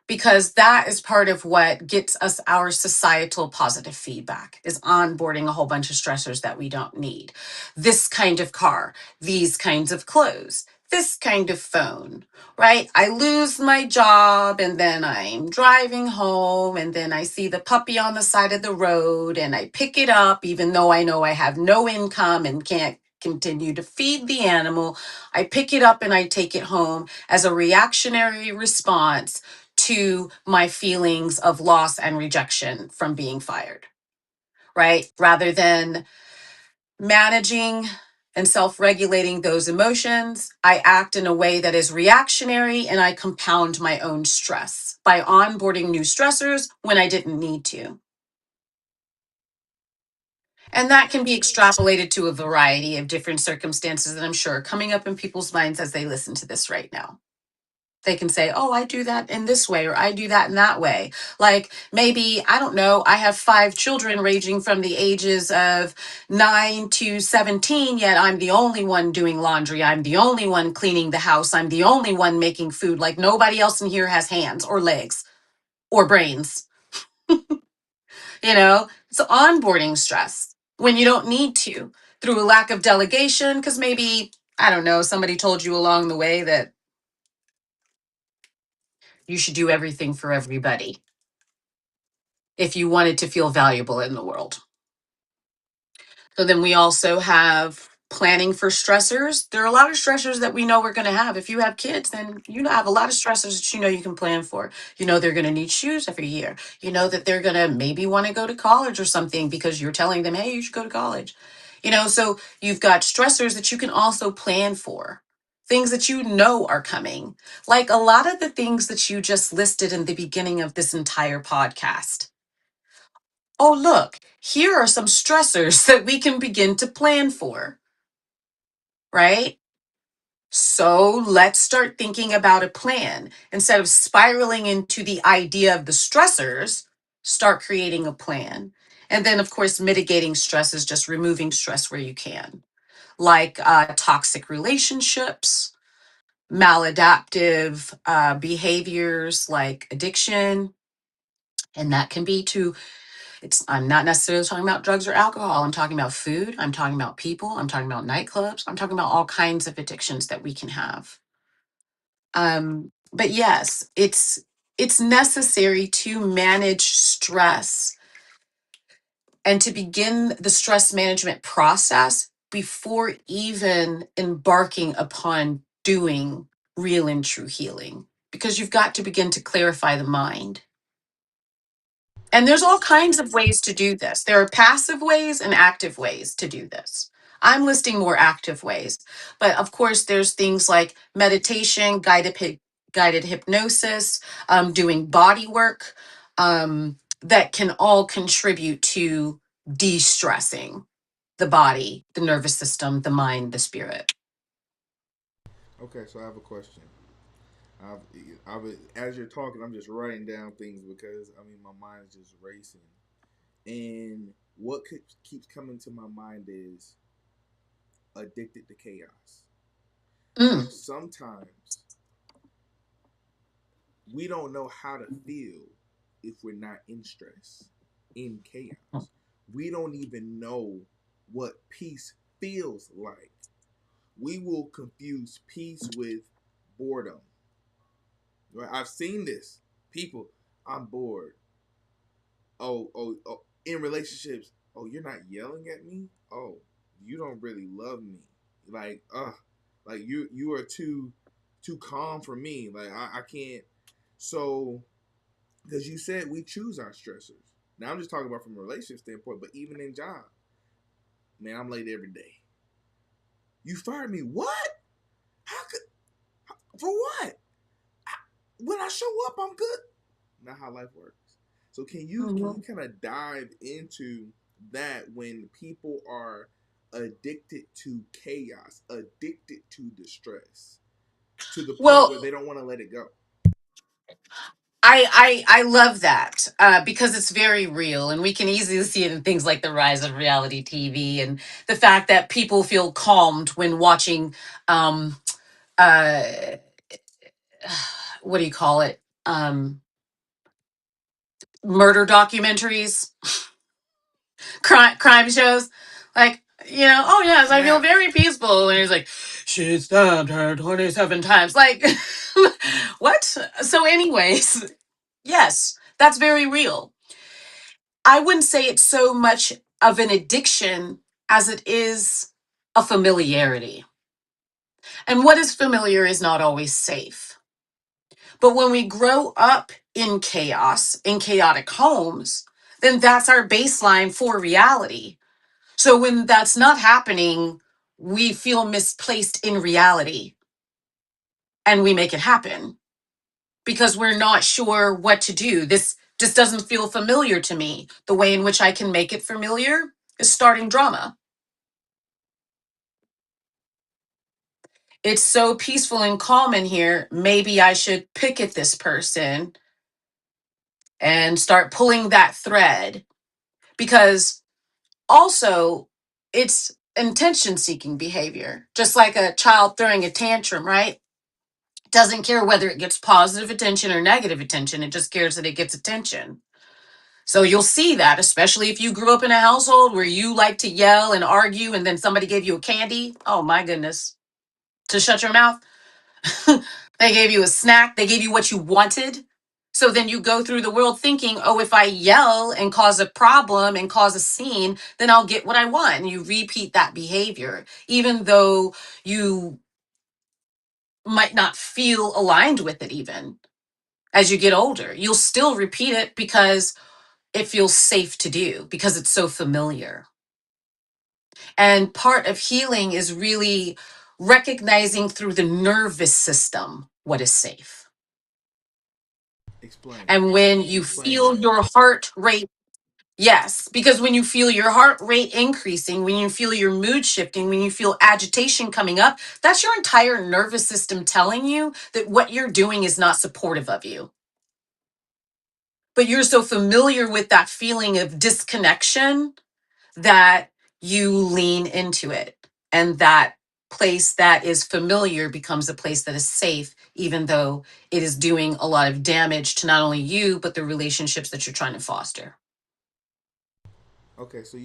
because that is part of what gets us our societal positive feedback is onboarding a whole bunch of stressors that we don't need. This kind of car, these kinds of clothes, this kind of phone, right? I lose my job and then I'm driving home and then I see the puppy on the side of the road and I pick it up even though I know I have no income and can't continue to feed the animal. I pick it up and I take it home as a reactionary response to my feelings of loss and rejection from being fired, right? Rather than managing and self regulating those emotions, I act in a way that is reactionary and I compound my own stress by onboarding new stressors when I didn't need to. And that can be extrapolated to a variety of different circumstances that I'm sure are coming up in people's minds as they listen to this right now. They can say, oh, I do that in this way, or I do that in that way. Like maybe, I don't know, I have 5 children ranging from the ages of 9 to 17, yet I'm the only one doing laundry. I'm the only one cleaning the house. I'm the only one making food. Like nobody else in here has hands or legs or brains. It's onboarding stress when you don't need to through a lack of delegation, because maybe, I don't know, somebody told you along the way that you should do everything for everybody if you wanted to feel valuable in the world. So then we also have planning for stressors. There are a lot of stressors that we know we're going to have. If you have kids, then you have a lot of stressors that you know you can plan for. You know they're going to need shoes every year. You know that they're going to maybe want to go to college or something because you're telling them, hey, you should go to college. So you've got stressors that you can also plan for. Things that you know are coming. Like a lot of the things that you just listed in the beginning of this entire podcast. Oh, look, here are some stressors that we can begin to plan for, right? So let's start thinking about a plan. Instead of spiraling into the idea of the stressors, start creating a plan. And then, of course, mitigating stress is just removing stress where you can, like toxic relationships, maladaptive behaviors like addiction. And that can be to I'm not necessarily talking about drugs or alcohol. I'm talking about food. I'm talking about people. I'm talking about nightclubs. I'm talking about all kinds of addictions that we can have. But yes, it's necessary to manage stress and to begin the stress management process before even embarking upon doing real and true healing, because you've got to begin to clarify the mind. And there's all kinds of ways to do this. There are passive ways and active ways to do this. I'm listing more active ways, but of course, there's things like meditation, guided hypnosis, doing body work, that can all contribute to de-stressing the body, the nervous system, the mind, the spirit. Okay, so I have a question. I've, as you're talking, I'm just writing down things because my mind is just racing. And what keeps coming to my mind is addicted to chaos. Mm, Sometimes we don't know how to feel if we're not in stress, in chaos. We don't even know what peace feels like. We will confuse peace with boredom. Right? I've seen this. People, I'm bored. Oh, in relationships, oh, you're not yelling at me? Oh, you don't really love me. Like you are too calm for me. Like I can't. So because you said we choose our stressors. Now I'm just talking about from a relationship standpoint, but even in job, man, I'm late every day. You fired me? What? How could for what? When I show up, I'm good. Not how life works. So can you Mhm. kind of dive into that when people are addicted to chaos, addicted to distress, to the point Well, where they don't want to let it go? I love that because it's very real, and we can easily see it in things like the rise of reality TV and the fact that people feel calmed when watching um, uh, what do you call it? Murder documentaries, crime shows. Like, oh yes, I feel Snap. very peaceful. And he's like, she stabbed her 27 times. Like, what? So, anyways, yes, that's very real. I wouldn't say it's so much of an addiction as it is a familiarity. And what is familiar is not always safe. But when we grow up in chaos, in chaotic homes, then that's our baseline for reality. So when that's not happening, we feel misplaced in reality and we make it happen because we're not sure what to do. This just doesn't feel familiar to me. The way in which I can make it familiar is starting drama. It's so peaceful and calm in here. Maybe I should pick at this person and start pulling that thread because also it's attention seeking behavior, just like a child throwing a tantrum, right? Doesn't care whether it gets positive attention or negative attention. It just cares that it gets attention. So you'll see that, especially if you grew up in a household where you like to yell and argue and then somebody gave you a candy. Oh my goodness. To shut your mouth. They gave you a snack. They gave you what you wanted. So then you go through the world thinking, oh, if I yell and cause a problem and cause a scene, then I'll get what I want. And you repeat that behavior, even though you might not feel aligned with it, even as you get older. You'll still repeat it because it feels safe to do, because it's so familiar. And part of healing is really recognizing through the nervous system what is safe. Explain. And when you Explain feel that. your heart rate, yes, because when you feel your heart rate increasing, when you feel your mood shifting, when you feel agitation coming up, that's your entire nervous system telling you that what you're doing is not supportive of you. But you're so familiar with that feeling of disconnection that you lean into it. And that place that is familiar becomes a place that is safe, even though it is doing a lot of damage to not only you, but the relationships that you're trying to foster. Okay, so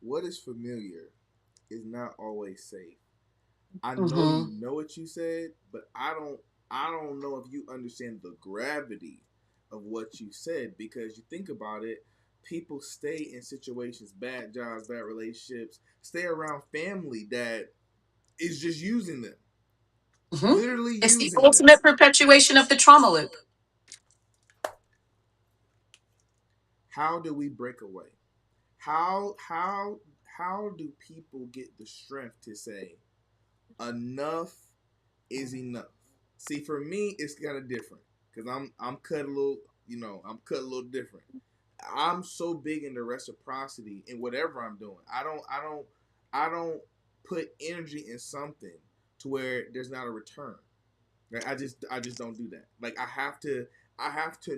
what is familiar is not always safe. I know you Mm-hmm. know what you said, but I don't know if you understand the gravity of what you said because you think about it, people stay in situations, bad jobs, bad relationships, stay around family that is just using them. Mm-hmm. Literally It's the using them. ultimate perpetuation of the trauma loop. How do we break away? How do people get the strength to say enough is enough? See, for me, it's kind of different because I'm cut a little, I'm cut a little different. I'm so big into reciprocity in whatever I'm doing. I don't put energy in something to where there's not a return. Right? I just don't do that. Like I have to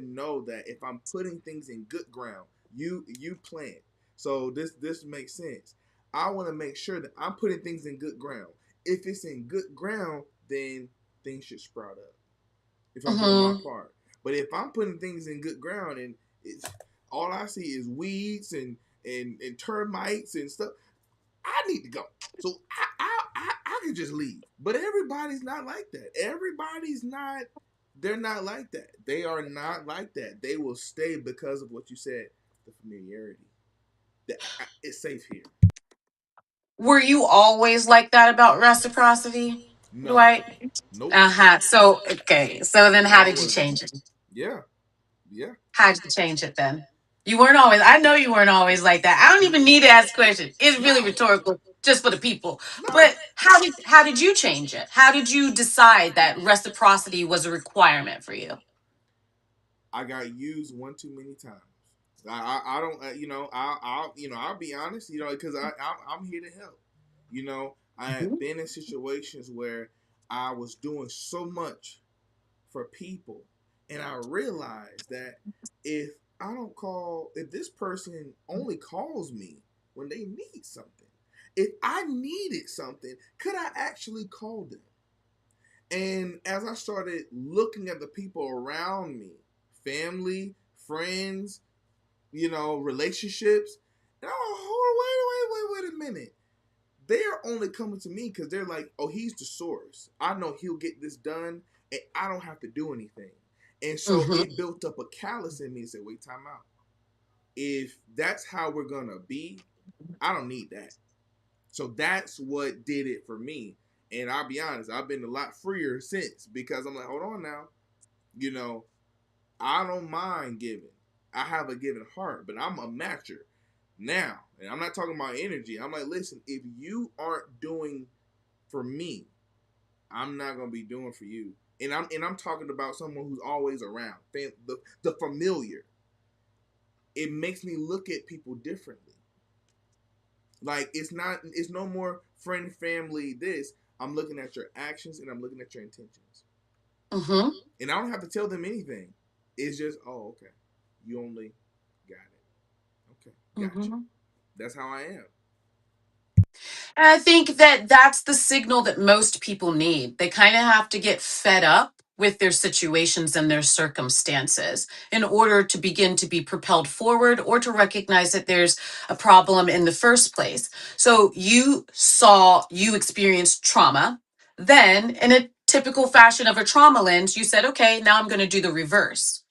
know that if I'm putting things in good ground, you plant. So this makes sense. I want to make sure that I'm putting things in good ground. If it's in good ground, then things should sprout up. If I'm doing my Mm-hmm. part. But if I'm putting things in good ground and it's all I see is weeds and termites and stuff, I need to go. So I could just leave. But everybody's not like that. Everybody's not. They're not like that. They are not like that. They will stay because of what you said, the familiarity. It's safe here. Were you always like that about reciprocity, No. Dwight? Nope. Uh-huh. So, okay. So then No, how I did you wasn't. change it? Yeah. Yeah. How did you change it then? You weren't always, I know you weren't always like that. I don't even need to ask questions. It's really No. rhetorical. just for the people. No, But how did you change it? How did you decide that reciprocity was a requirement for you? I got used one too many times. I don't I'll be honest, because I'm here to help. I have Mhm. been in situations where I was doing so much for people, and I realized that if if this person only calls me when they need something, if I needed something, could I actually call them? And as I started looking at the people around me, family, friends, relationships, and I'm like, hold on, wait a minute. They're only coming to me because they're like, oh, he's the source. I know he'll get this done, and I don't have to do anything. And so Mhm. it built up a callous in me and said, wait, time out. If that's how we're going to be, I don't need that. So that's what did it for me. And I'll be honest, I've been a lot freer since because I'm like, hold on now. You know, I don't mind giving. I have a giving heart, but I'm a matcher now. And I'm not talking about energy. I'm like, listen, if you aren't doing for me, I'm not gonna be doing for you. And I'm talking about someone who's always around, the familiar. It makes me look at people differently. Like it's no more friend, family. This I'm looking at your actions and I'm looking at your intentions, Mhm. and I don't have to tell them anything. It's just, oh, okay, you only got it. Okay, gotcha. Mhm. That's how I am. And I think that that's the signal that most people need. They kind of have to get fed up with their situations and their circumstances in order to begin to be propelled forward or to recognize that there's a problem in the first place. So you experienced trauma. Then, in a typical fashion of a trauma lens, you said, okay, now I'm going to do the reverse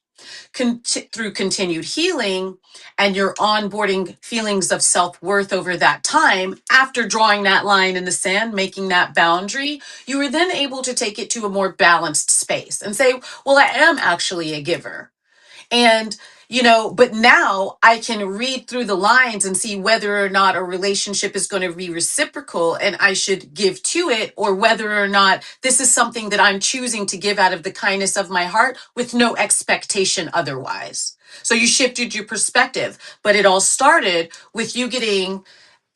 through continued healing and your onboarding feelings of self-worth over that time after drawing that line in the sand, making that boundary, you were then able to take it to a more balanced space and say, well, I am actually a giver. And, but now I can read through the lines and see whether or not a relationship is going to be reciprocal and I should give to it, or whether or not this is something that I'm choosing to give out of the kindness of my heart with no expectation otherwise. So you shifted your perspective, but it all started with you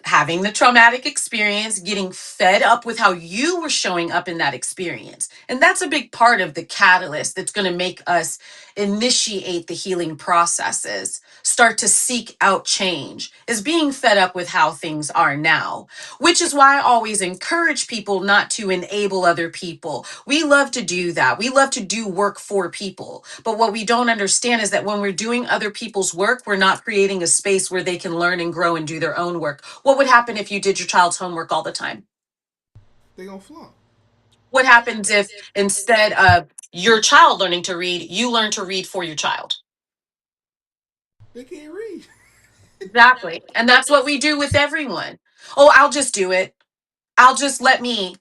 having the traumatic experience, getting fed up with how you were showing up in that experience. And that's a big part of the catalyst that's going to make us initiate the healing processes, start to seek out change, is being fed up with how things are now, which is why I always encourage people not to enable other people. We love to do that. We love to do work for people. But what we don't understand is that when we're doing other people's work, we're not creating a space where they can learn and grow and do their own work. What would happen if you did your child's homework all the time? They gonna flunk. What happens if instead of your child learning to read, you learn to read for your child? They can't read. Exactly. And that's what we do with everyone. Oh, I'll just do it. I'll just let me.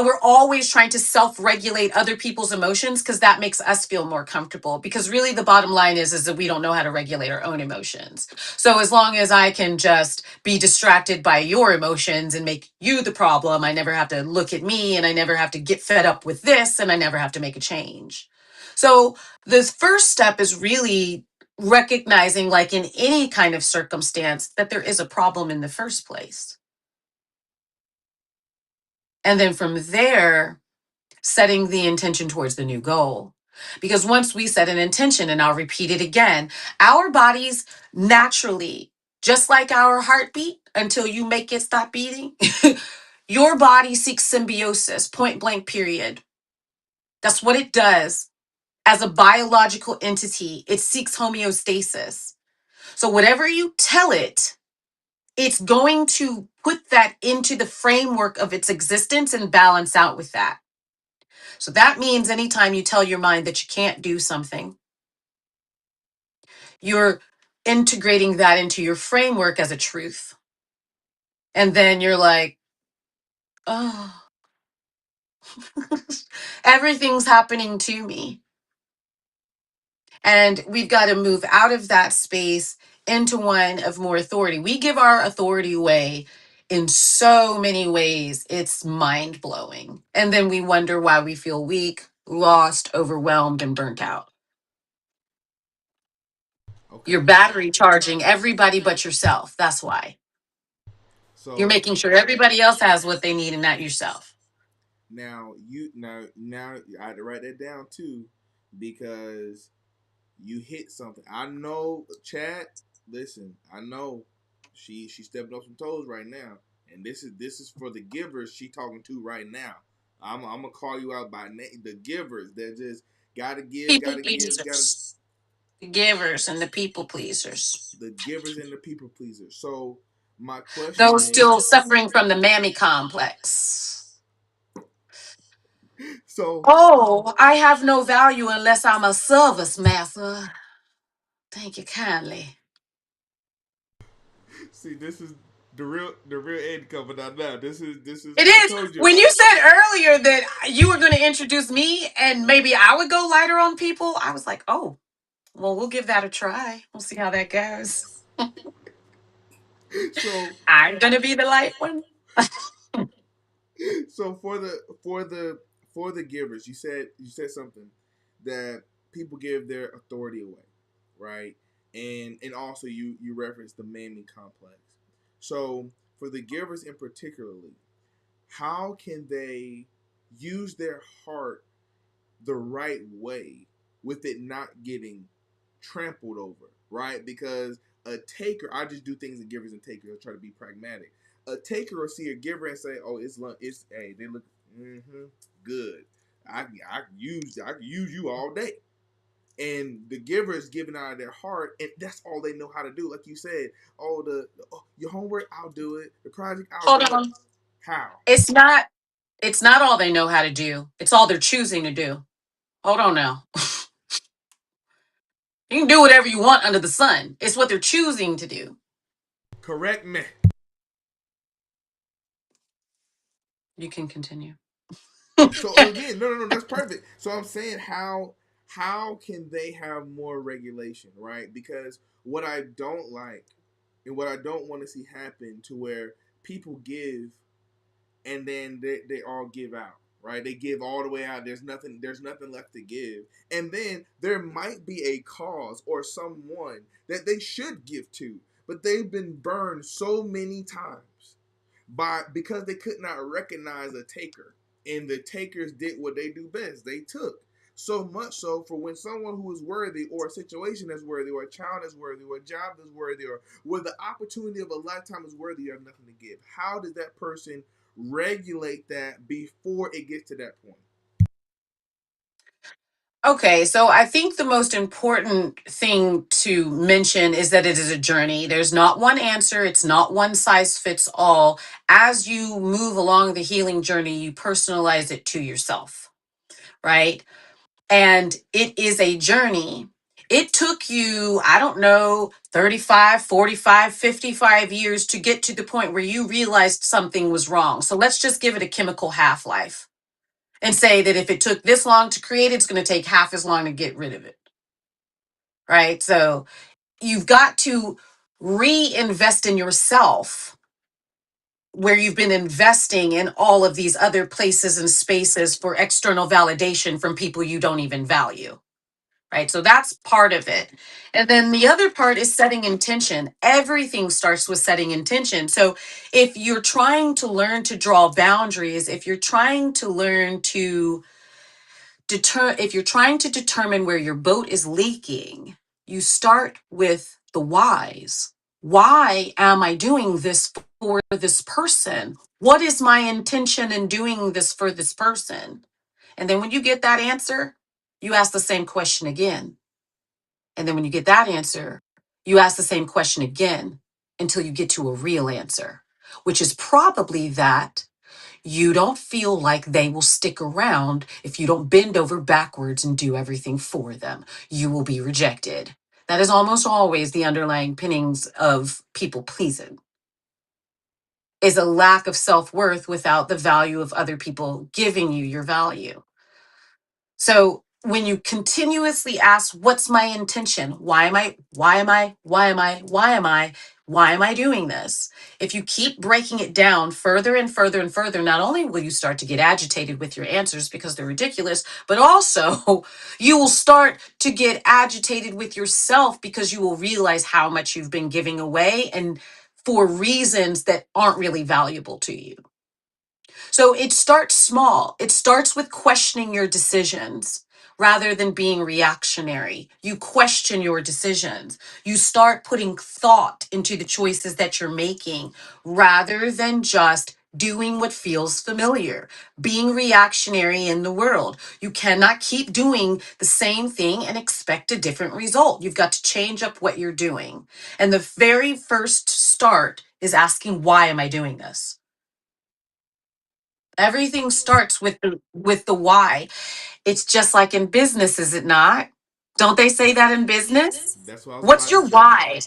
We're always trying to self regulate other people's emotions because that makes us feel more comfortable. Because really, the bottom line is that we don't know how to regulate our own emotions. So, as long as I can just be distracted by your emotions and make you the problem, I never have to look at me and I never have to get fed up with this and I never have to make a change. So, the first step is really recognizing, like in any kind of circumstance, that there is a problem in the first place. And then from there, setting the intention towards the new goal. Because once we set an intention, and I'll repeat it again, our bodies naturally, just like our heartbeat, until you make it stop beating, your body seeks symbiosis, point blank, period. That's what it does. As a biological entity, it seeks homeostasis. So, whatever you tell it, it's going to put that into the framework of its existence and balance out with that. So that means anytime you tell your mind that you can't do something, you're integrating that into your framework as a truth. And then you're like, oh, everything's happening to me. And we've got to move out of that space into one of more authority. We give our authority away in so many ways, it's mind blowing. And then we wonder why we feel weak, lost, overwhelmed, and burnt out. You're Okay. battery charging everybody but yourself. That's why. You're So making sure everybody else has what they need and not yourself. now I had to write that down too, because you hit something. I know, Chad. Listen, I know she stepping on some toes right now, and this is for the givers she talking to right now. I'm gonna call you out by name. The givers that just People gotta give, gotta pleasers, the givers, and the people pleasers. the givers and the people pleasers. So my question Those still is, suffering from the mammy complex. so Oh, I have no value unless I'm a service master. Thank you kindly. see, this is the real end coming out now. This is It I is. told you. When you said earlier that you were going to introduce me and maybe I would go lighter on people, I was like, oh, well, we'll give that a try. We'll see how that goes. So I'm going to be the light one. so for the givers, you said something that people give their authority away, right? And also you referenced the mammy complex. So for the givers in particularly, how can they use their heart the right way with it not getting trampled over, right? Because a taker, I just do things that givers and takers. I try to be pragmatic. A taker will see a giver and say, "Oh, it's lunch. It's hey, they look good. I can use you all day." And the giver is giving out of their heart, and that's all they know how to do. Like you said, your homework, I'll do it. The project, I'll Hold do it. on. How? It's not it's not all they know how to do. It's all they're choosing to do. Hold on now. You can do whatever you want under the sun. It's what they're choosing to do. Correct me. You can continue. So again, no, that's perfect. So I'm saying how can they have more regulation, right? Because what I don't like and what I don't want to see happen to where people give and then they all give out, right? They give all the way out. There's nothing left to give. And then there might be a cause or someone that they should give to, but they've been burned so many times because they could not recognize a taker. And the takers did what they do best. They took. So much so for when someone who is worthy, or a situation is worthy, or a child is worthy, or a job is worthy, or where the opportunity of a lifetime is worthy, you have nothing to give. How does that person regulate that before it gets to that point? Okay, so I think the most important thing to mention is that it is a journey. There's not one answer, it's not one size fits all. As you move along the healing journey, you personalize it to yourself, right? And it is a journey. It took you, I don't know, 35, 45, 55 years to get to the point where you realized something was wrong. So let's just give it a chemical half life and say that if it took this long to create it, it's going to take half as long to get rid of it, right? So you've got to reinvest in yourself where you've been investing in all of these other places and spaces for external validation from people you don't even value, right? So that's part of it. And then the other part is setting intention. Everything starts with setting intention. So if you're trying to learn to draw boundaries, if you're trying to learn to if you're trying to determine where your boat is leaking, you start with the whys. Why am I doing this for this person? What is my intention in doing this for this person? And then when you get that answer, you ask the same question again. And then when you get that answer, you ask the same question again until you get to a real answer, which is probably that you don't feel like they will stick around if you don't bend over backwards and do everything for them. You will be rejected. That is almost always the underlying pinnings of people pleasing, is a lack of self-worth without the value of other people giving you your value. So when you continuously ask, what's my intention? Why am I? Why am I? Why am I? Why am I? Why am I doing this? If you keep breaking it down further and further and further, not only will you start to get agitated with your answers because they're ridiculous, but also you will start to get agitated with yourself because you will realize how much you've been giving away and for reasons that aren't really valuable to you. So it starts small. It starts with questioning your decisions rather than being reactionary. You question your decisions. You start putting thought into the choices that you're making rather than just doing what feels familiar, being reactionary in the world. You cannot keep doing the same thing and expect a different result. You've got to change up what you're doing. And the very first start is asking, why am I doing this? Everything starts with the why. It's just like in business, is it not? Don't they say that in business? That's what I was What's about to your say. why?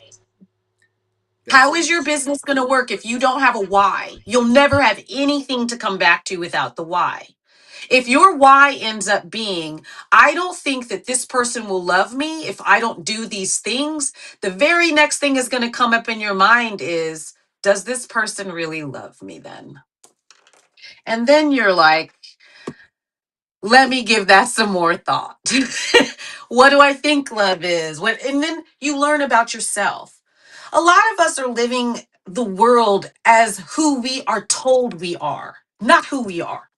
That's How is your business going to work if you don't have a why? You'll never have anything to come back to without the why. If your why ends up being, I don't think that this person will love me if I don't do these things, the very next thing is going to come up in your mind is, does this person really love me then? And then you're like, let me give that some more thought. What do I think love is? What, and then you learn about yourself. A lot of us are living the world as who we are told we are, not who we are.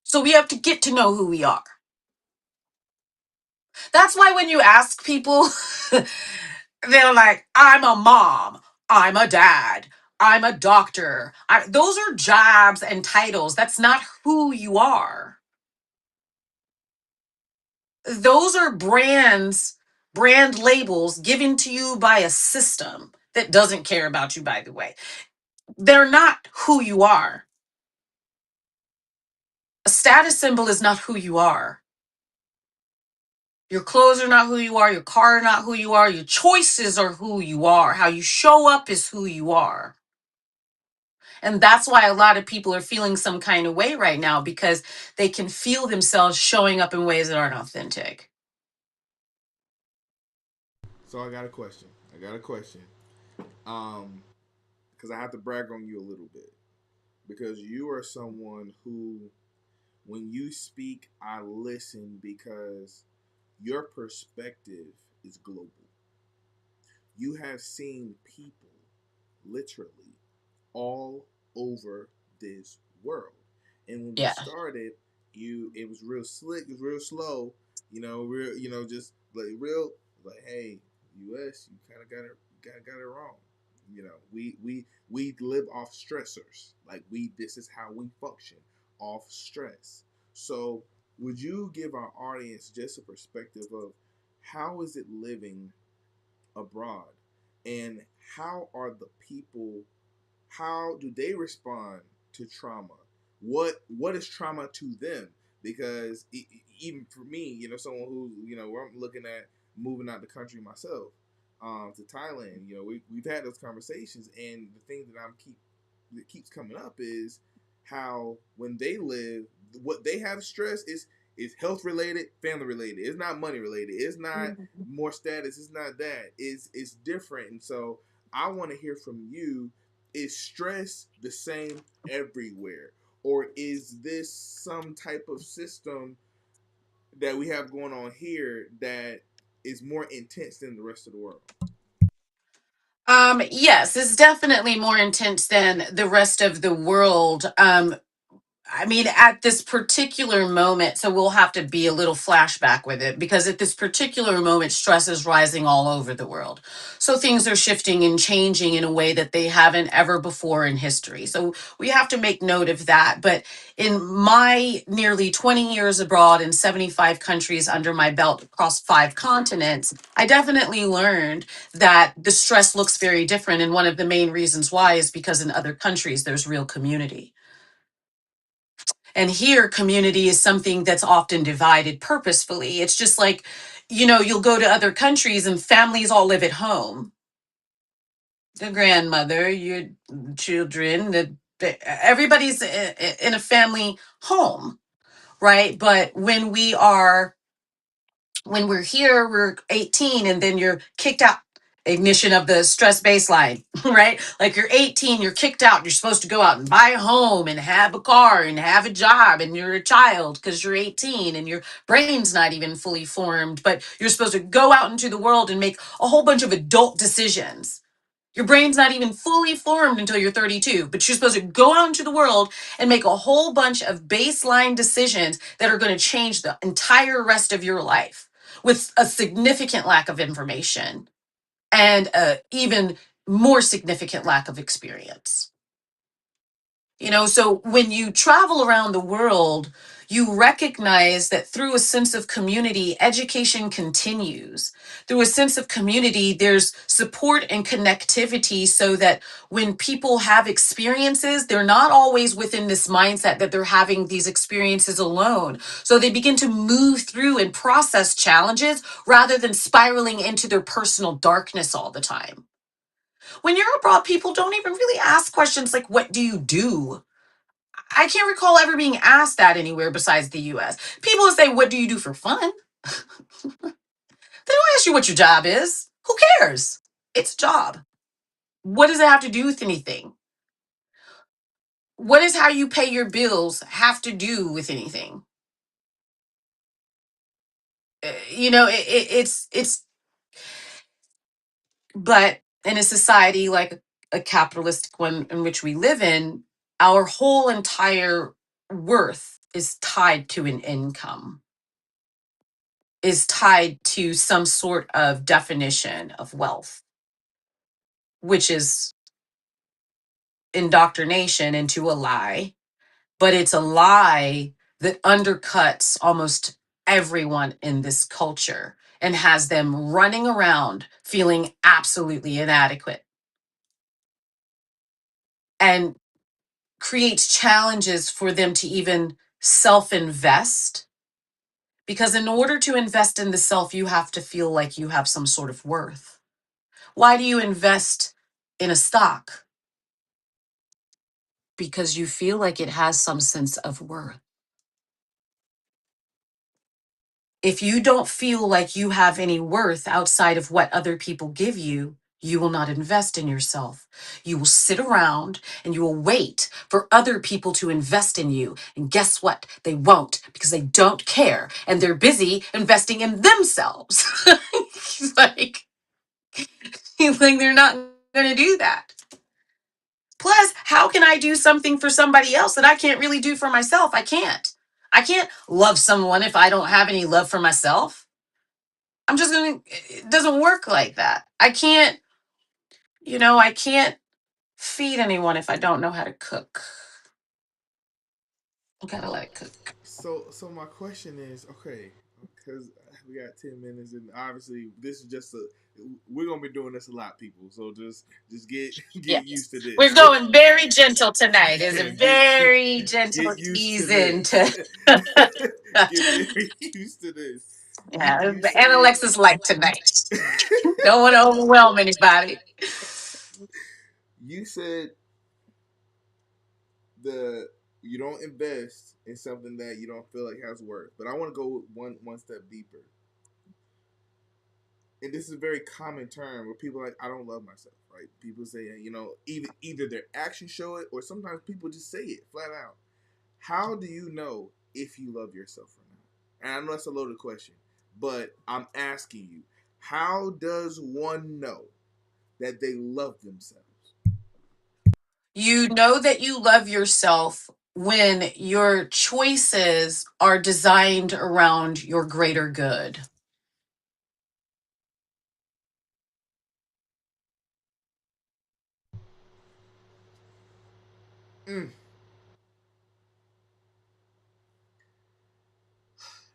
So we have to get to know who we are. That's why when you ask people, they're like, I'm a mom, I'm a dad, I'm a doctor. Those are jobs and titles. That's not who you are. Those are brand labels given to you by a system that doesn't care about you, by the way. They're not who you are. A status symbol is not who you are. Your clothes are not who you are. Your car are not who you are. Your choices are who you are. How you show up is who you are. And that's why a lot of people are feeling some kind of way right now because they can feel themselves showing up in ways that aren't authentic. So I got a question. I got a question. Um, because I have to brag on you a little bit because you are someone who, when you speak, I listen because your perspective is global. You have seen people literally all over this world. And when we Yeah. started, it was real slick, it was real slow, real, just like real, like, hey, U.S., you kind of got it wrong. We live off stressors. Like this is how we function off stress. So, would you give our audience just a perspective of how is it living abroad, and how are the people, how do they respond to trauma? What is trauma to them? Because even for me, someone who, where I'm looking at moving out the country myself, to Thailand, we've had those conversations, and the thing that keeps coming up is how when they live, what they have stress is health related, family related. It's not money related. It's not more status. It's not that. It's different. And so I want to hear from you. Is stress the same everywhere, or is this some type of system that we have going on here that is more intense than the rest of the world? Yes, it's definitely more intense than the rest of the world. I mean, at this particular moment, so we'll have to be a little flashback with it because at this particular moment, stress is rising all over the world. So things are shifting and changing in a way that they haven't ever before in history. So we have to make note of that. But in my nearly 20 years abroad in 75 countries under my belt across 5 continents, I definitely learned that the stress looks very different. And one of the main reasons why is because in other countries, there's real community. And here, community is something that's often divided purposefully. It's just like, you'll go to other countries and families all live at home. The grandmother, your children, everybody's in a family home, right? But when we're here, we're 18 and then you're kicked out ignition of the stress baseline, right? Like you're 18, you're kicked out, you're supposed to go out and buy a home and have a car and have a job, and you're a child because you're 18 and your brain's not even fully formed, but you're supposed to go out into the world and make a whole bunch of adult decisions. Your brain's not even fully formed until you're 32, but you're supposed to go out into the world and make a whole bunch of baseline decisions that are going to change the entire rest of your life with a significant lack of information and a even more significant lack of experience. So when you travel around the world, you recognize that through a sense of community, education continues. Through a sense of community, there's support and connectivity so that when people have experiences, they're not always within this mindset that they're having these experiences alone. So they begin to move through and process challenges rather than spiraling into their personal darkness all the time. When you're abroad, people don't even really ask questions like, what do you do? I can't recall ever being asked that anywhere besides the US. People will say, what do you do for fun? They don't ask you what your job is. Who cares? It's a job. What does it have to do with anything? What does how you pay your bills have to do with anything? It's, but in a society like a capitalistic one in which we live in, our whole entire worth is tied to an income, is tied to some sort of definition of wealth, which is indoctrination into a lie. But it's a lie that undercuts almost everyone in this culture and has them running around feeling absolutely inadequate and creates challenges for them to even self invest. Because in order to invest in the self, you have to feel like you have some sort of worth. Why do you invest in a stock? Because you feel like it has some sense of worth. If you don't feel like you have any worth outside of what other people give you, you will not invest in yourself. You will sit around and you will wait for other people to invest in you. And guess what? They won't, because they don't care and they're busy investing in themselves. It's like, they're not going to do that. Plus, how can I do something for somebody else that I can't really do for myself? I can't. I can't love someone if I don't have any love for myself. It doesn't work like that. I can't feed anyone if I don't know how to cook. I gotta let it cook. So my question is, okay, because we got 10 minutes, and obviously this is just a. We're gonna be doing this a lot, people. So just get get Yes. used to We're this. going very gentle tonight. It's a get very gentle get used to ease this. into. Get very used to this. You Yeah, you and said Alexa's like tonight. Don't want to overwhelm anybody. you said the you don't invest in something that you don't feel like has worth. But I want to go one step deeper. And this is a very common term where people are like, I don't love myself, right? People say, either their actions show it, or sometimes people just say it flat out. How do you know if you love yourself or not? And I know that's a loaded question, but I'm asking you, how does one know that they love themselves? You know that you love yourself when your choices are designed around your greater good. Mm.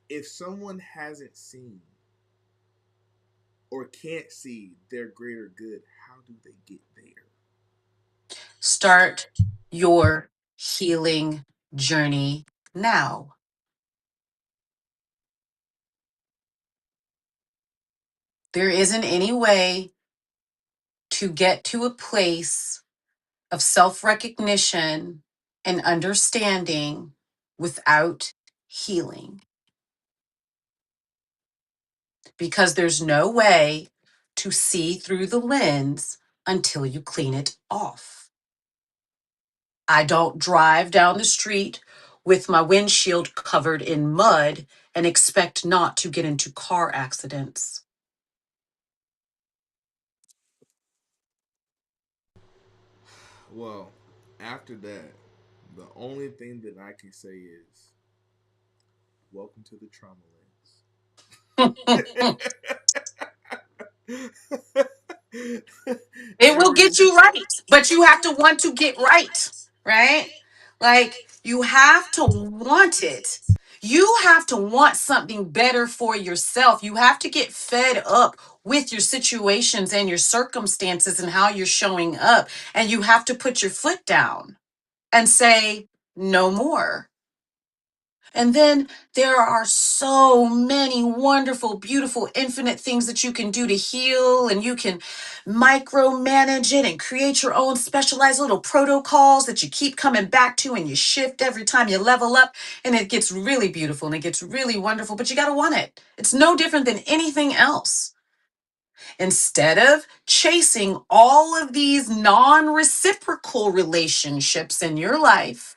If someone hasn't seen or can't see their greater good, how do they get there? Start your healing journey now. There isn't any way to get to a place of self recognition and understanding without healing, because there's no way to see through the lens until you clean it off. I don't drive down the street with my windshield covered in mud and expect not to get into car accidents. Well, after that, the only thing that I can say is welcome to the trauma lens. It will Every get you right, but you have to want to get right, right? Like you have to want it. You have to want something better for yourself. You have to get fed up with your situations and your circumstances and how you're showing up. And you have to put your foot down and say, no more. And then there are so many wonderful, beautiful, infinite things that you can do to heal, and you can micromanage it and create your own specialized little protocols that you keep coming back to and you shift every time you level up. And it gets really beautiful and it gets really wonderful, but you got to want it. It's no different than anything else. Instead of chasing all of these non reciprocal relationships in your life,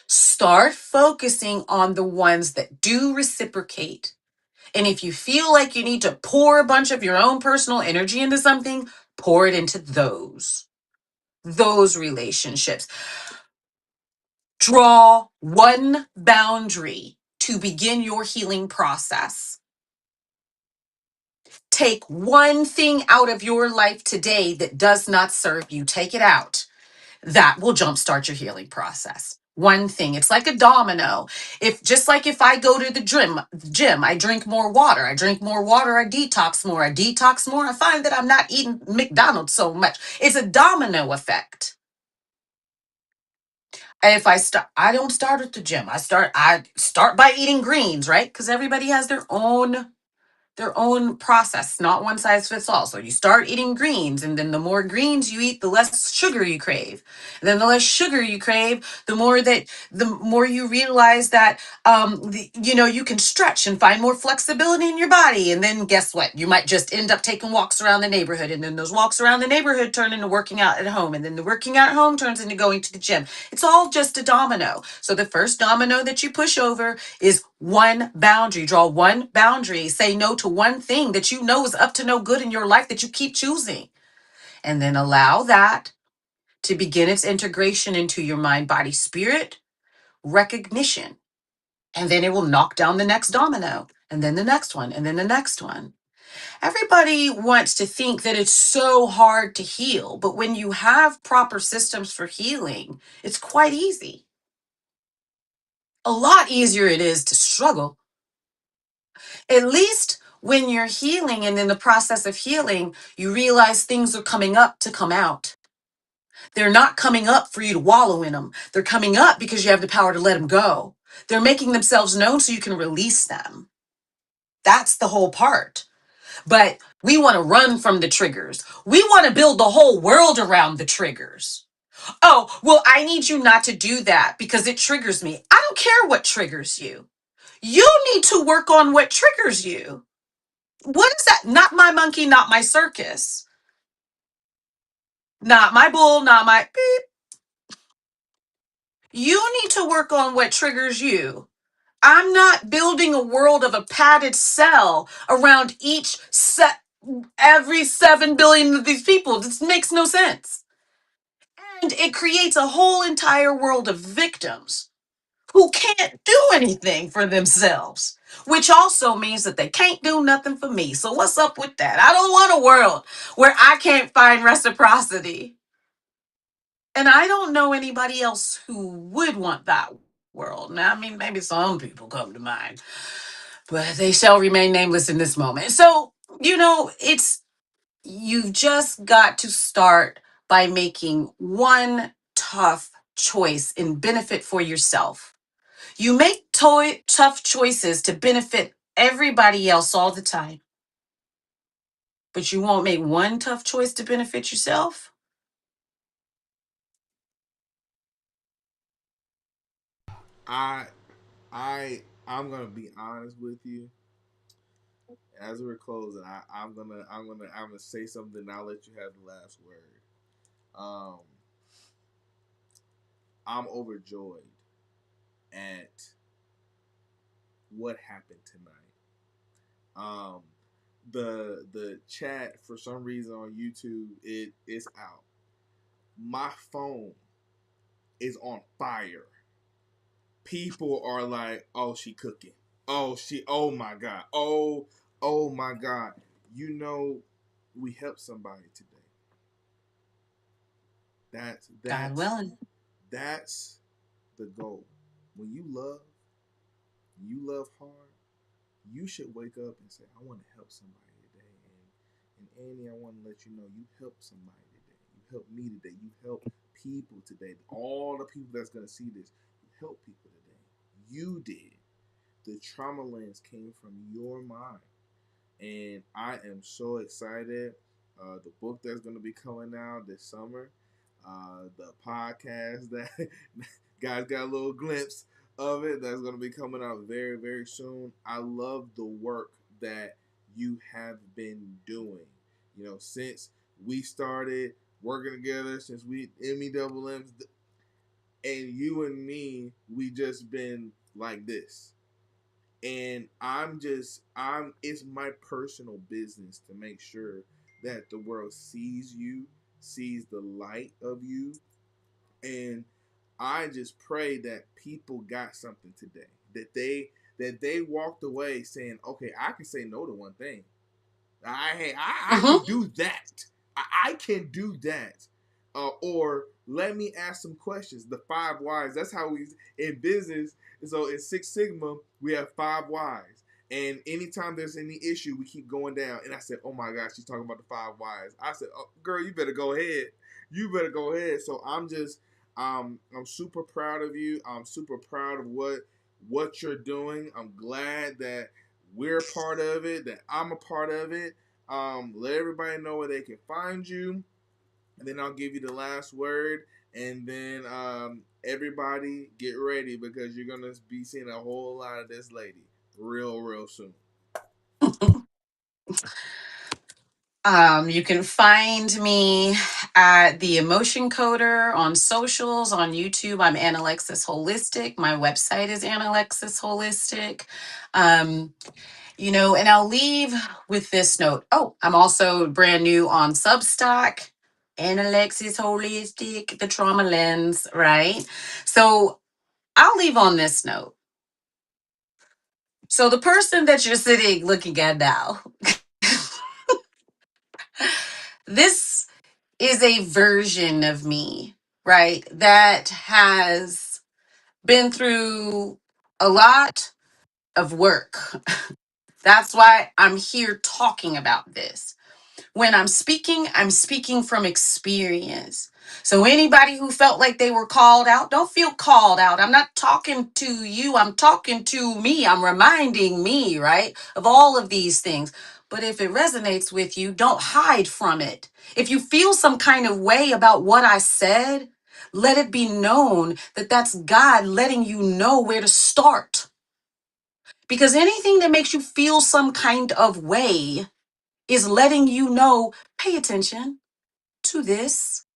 start focusing on the ones that do reciprocate. And if you feel like you need to pour a bunch of your own personal energy into something, pour it into those relationships. Draw one boundary to begin your healing process. Take one thing out of your life today that does not serve you. Take it out. That will jumpstart your healing process. One thing. It's like a domino. If just like if I go to the gym, I drink more water. I drink more water, I detox more. I detox more. I find that I'm not eating McDonald's so much. It's a domino effect. If I don't start at the gym. I start by eating greens, right? Because everybody has their own process, not one size fits all. So you start eating greens, and then the more greens you eat, the less sugar you crave. And then the less sugar you crave, the more you realize that you can stretch and find more flexibility in your body. And then guess what? You might just end up taking walks around the neighborhood, and then those walks around the neighborhood turn into working out at home, and then the working out at home turns into going to the gym. It's all just a domino. So the first domino that you push over is one boundary. Draw one boundary. Say no to one thing that you know is up to no good in your life that you keep choosing. And then allow that to begin its integration into your mind, body, spirit, recognition. And then it will knock down the next domino, and then the next one, and then the next one. Everybody wants to think that it's so hard to heal, but when you have proper systems for healing, it's quite easy. A lot easier it is to struggle. At least when you're healing and in the process of healing, you realize things are coming up to come out. They're not coming up for you to wallow in them. They're coming up because you have the power to let them go. They're making themselves known so you can release them. That's the whole part. But we want to run from the triggers. We want to build the whole world around the triggers. Oh, well, I need you not to do that because it triggers me. I don't care what triggers you. You need to work on what triggers you. What is that? Not my monkey, not my circus. Not my bull, not my beep. You need to work on what triggers you. I'm not building a world of a padded cell around every 7 billion of these people. This makes no sense. And it creates a whole entire world of victims who can't do anything for themselves, which also means that they can't do nothing for me. So what's up with that? I don't want a world where I can't find reciprocity. And I don't know anybody else who would want that world. Now, I mean, maybe some people come to mind, but they shall remain nameless in this moment. So, you've just got to start by making one tough choice in benefit for yourself. You make tough choices to benefit everybody else all the time, but you won't make one tough choice to benefit yourself. I I'm gonna be honest with you. As we're closing, I'm gonna say something. And I'll let you have the last word. Um, I'm overjoyed at what happened tonight. Um, the chat for some reason on YouTube it is out. My phone is on fire. People are like, "Oh, she cooking. Oh, she. Oh my god. Oh my god. You know, we helped somebody today. That's God that's willing. that's the goal. When you love hard, you should wake up and say, I want to help somebody today. And Annie, I want to let you know you helped somebody today. You helped me today. You helped people today. All the people that's gonna see this, you helped people today. You did. The trauma lens came from your mind. And I am so excited. The book that's going to be coming out this summer, the podcast that guys got a little glimpse of it that's going to be coming out very, very soon. I love the work that you have been doing. You know, since we started working together, since we Emmy double M's, and you and me, we just been like this, and I'm it's my personal business to make sure that the world sees you, sees the light of you, and I just pray that people got something today, that they walked away saying, okay, I can say no to one thing. I can Hmm. do that. I can do that. Or let me ask some questions. The five whys. That's how we in business. So in Six Sigma, we have five whys. And anytime there's any issue, we keep going down. And I said, "Oh my gosh, she's talking about the five whys." I said, "Oh, girl, you better go ahead. You better go ahead." So I'm super proud of you. I'm super proud of what you're doing. I'm glad that we're a part of it, that I'm a part of it. Let everybody know where they can find you, and then I'll give you the last word, and then everybody get ready because you're gonna be seeing a whole lot of this lady real soon. You can find me at the Emotion Coder on socials, on YouTube. I'm Analexis Holistic. My website is Analexis Holistic. Um, and I'll leave with this note. Oh, I'm also brand new on Substack, Analexis Holistic, the trauma lens, right? So I'll leave on this note. So the person that you're sitting looking at now, this is a version of me, right? That has been through a lot of work. That's why I'm here talking about this. When I'm speaking from experience. So anybody who felt like they were called out, don't feel called out. I'm not talking to you. I'm talking to me. I'm reminding me, right, of all of these things. But if it resonates with you, don't hide from it. If you feel some kind of way about what I said, let it be known that that's God letting you know where to start. Because anything that makes you feel some kind of way is letting you know, pay attention to this,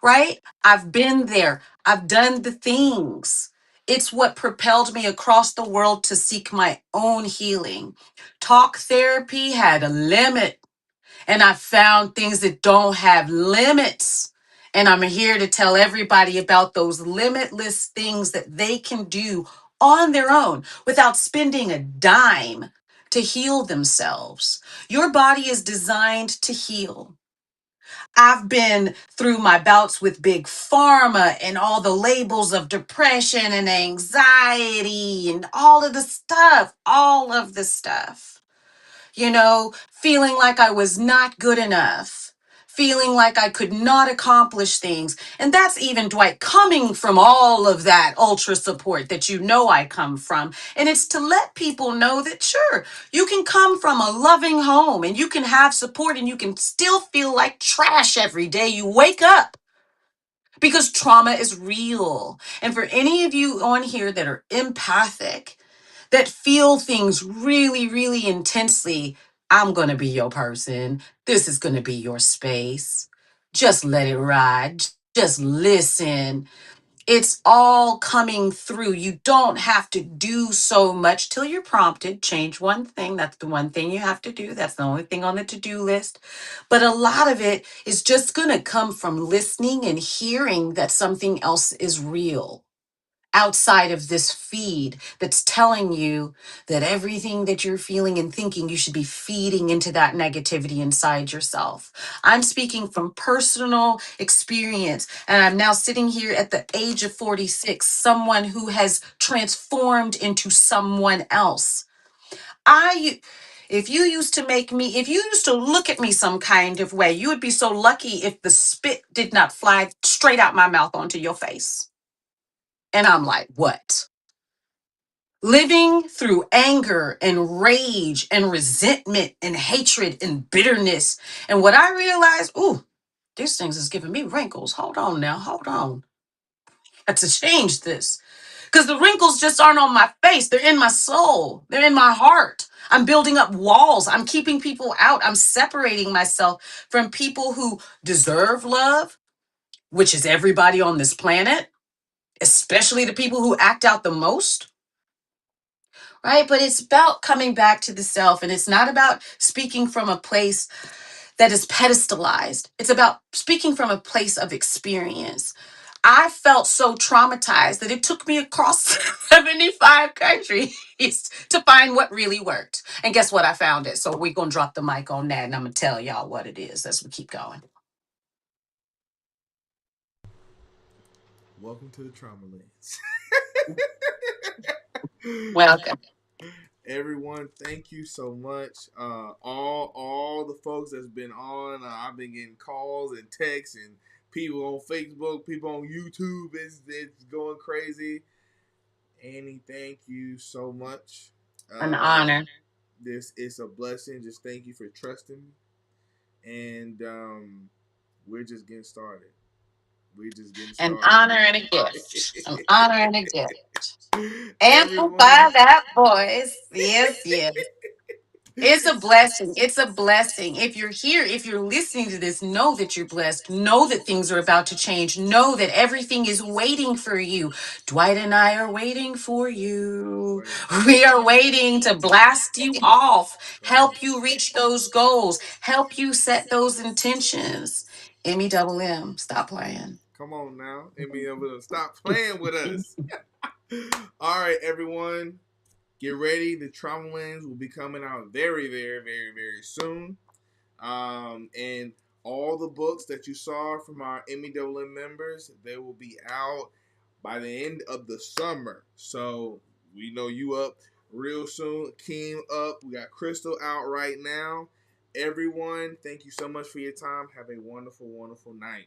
right? I've been there, I've done the things. It's what propelled me across the world to seek my own healing. Talk therapy had a limit, and I found things that don't have limits. And I'm here to tell everybody about those limitless things that they can do on their own without spending a dime to heal themselves. Your body is designed to heal. I've been through my bouts with big pharma and all the labels of depression and anxiety and all of the stuff. Feeling like I was not good enough, feeling like I could not accomplish things. And that's even Dwight coming from all of that ultra support that I come from. And it's to let people know that, sure, you can come from a loving home and you can have support and you can still feel like trash every day you wake up because trauma is real. And for any of you on here that are empathic, that feel things really, really intensely, I'm going to be your person. This is going to be your space. Just let it ride. Just listen. It's all coming through. You don't have to do so much till you're prompted. Change one thing. That's the one thing you have to do. That's the only thing on the to do list. But a lot of it is just going to come from listening and hearing that something else is real outside of this feed that's telling you that everything that you're feeling and thinking, you should be feeding into that negativity inside yourself. I'm speaking from personal experience, and I'm now sitting here at the age of 46, someone who has transformed into someone else. I if you used to make me, if you used to look at me some kind of way, you would be so lucky if the spit did not fly straight out my mouth onto your face. And I'm like, what? Living through anger and rage and resentment and hatred and bitterness. And what I realized, ooh, these things is giving me wrinkles. Hold on now, hold on. I had to change this. Because the wrinkles just aren't on my face, they're in my soul, they're in my heart. I'm building up walls. I'm keeping people out. I'm separating myself from people who deserve love, which is everybody on this planet, especially the people who act out the most. Right? But it's about coming back to the self, and it's not about speaking from a place that is pedestalized. It's about speaking from a place of experience. I felt so traumatized that it took me across 75 countries to find what really worked. And guess what? I found it. So we're going to drop the mic on that, and I'm going to tell y'all what it is as we keep going. Welcome to the Trauma Lens. Welcome. Everyone, thank you so much. All the folks that's been on, I've been getting calls and texts and people on Facebook, people on YouTube. It's going crazy. Annie, thank you so much. An Uh, honor. this is a blessing. Just thank you for trusting me, and we're just getting started. We're just getting An started. honor and a gift. An honor and a gift. Everyone, Amplify that voice. Yes, yes. It's a blessing. It's a blessing. If you're here, if you're listening to this, know that you're blessed. Know that things are about to change. Know that everything is waiting for you. Dwight and I are waiting for you. waiting. We are waiting to blast you off, Come on. help you reach those goals, help you set those intentions. MEMM, stop playing. Come on now. I mean, stop playing with us. All right, everyone. Get ready. The Trauma Lens will be coming out very, very, very, very soon. And all the books that you saw from our MEWM members, they will be out by the end of the summer. So we know you up real soon. Keem up. We got Crystal out right now. Everyone, thank you so much for your time. Have a wonderful, wonderful night.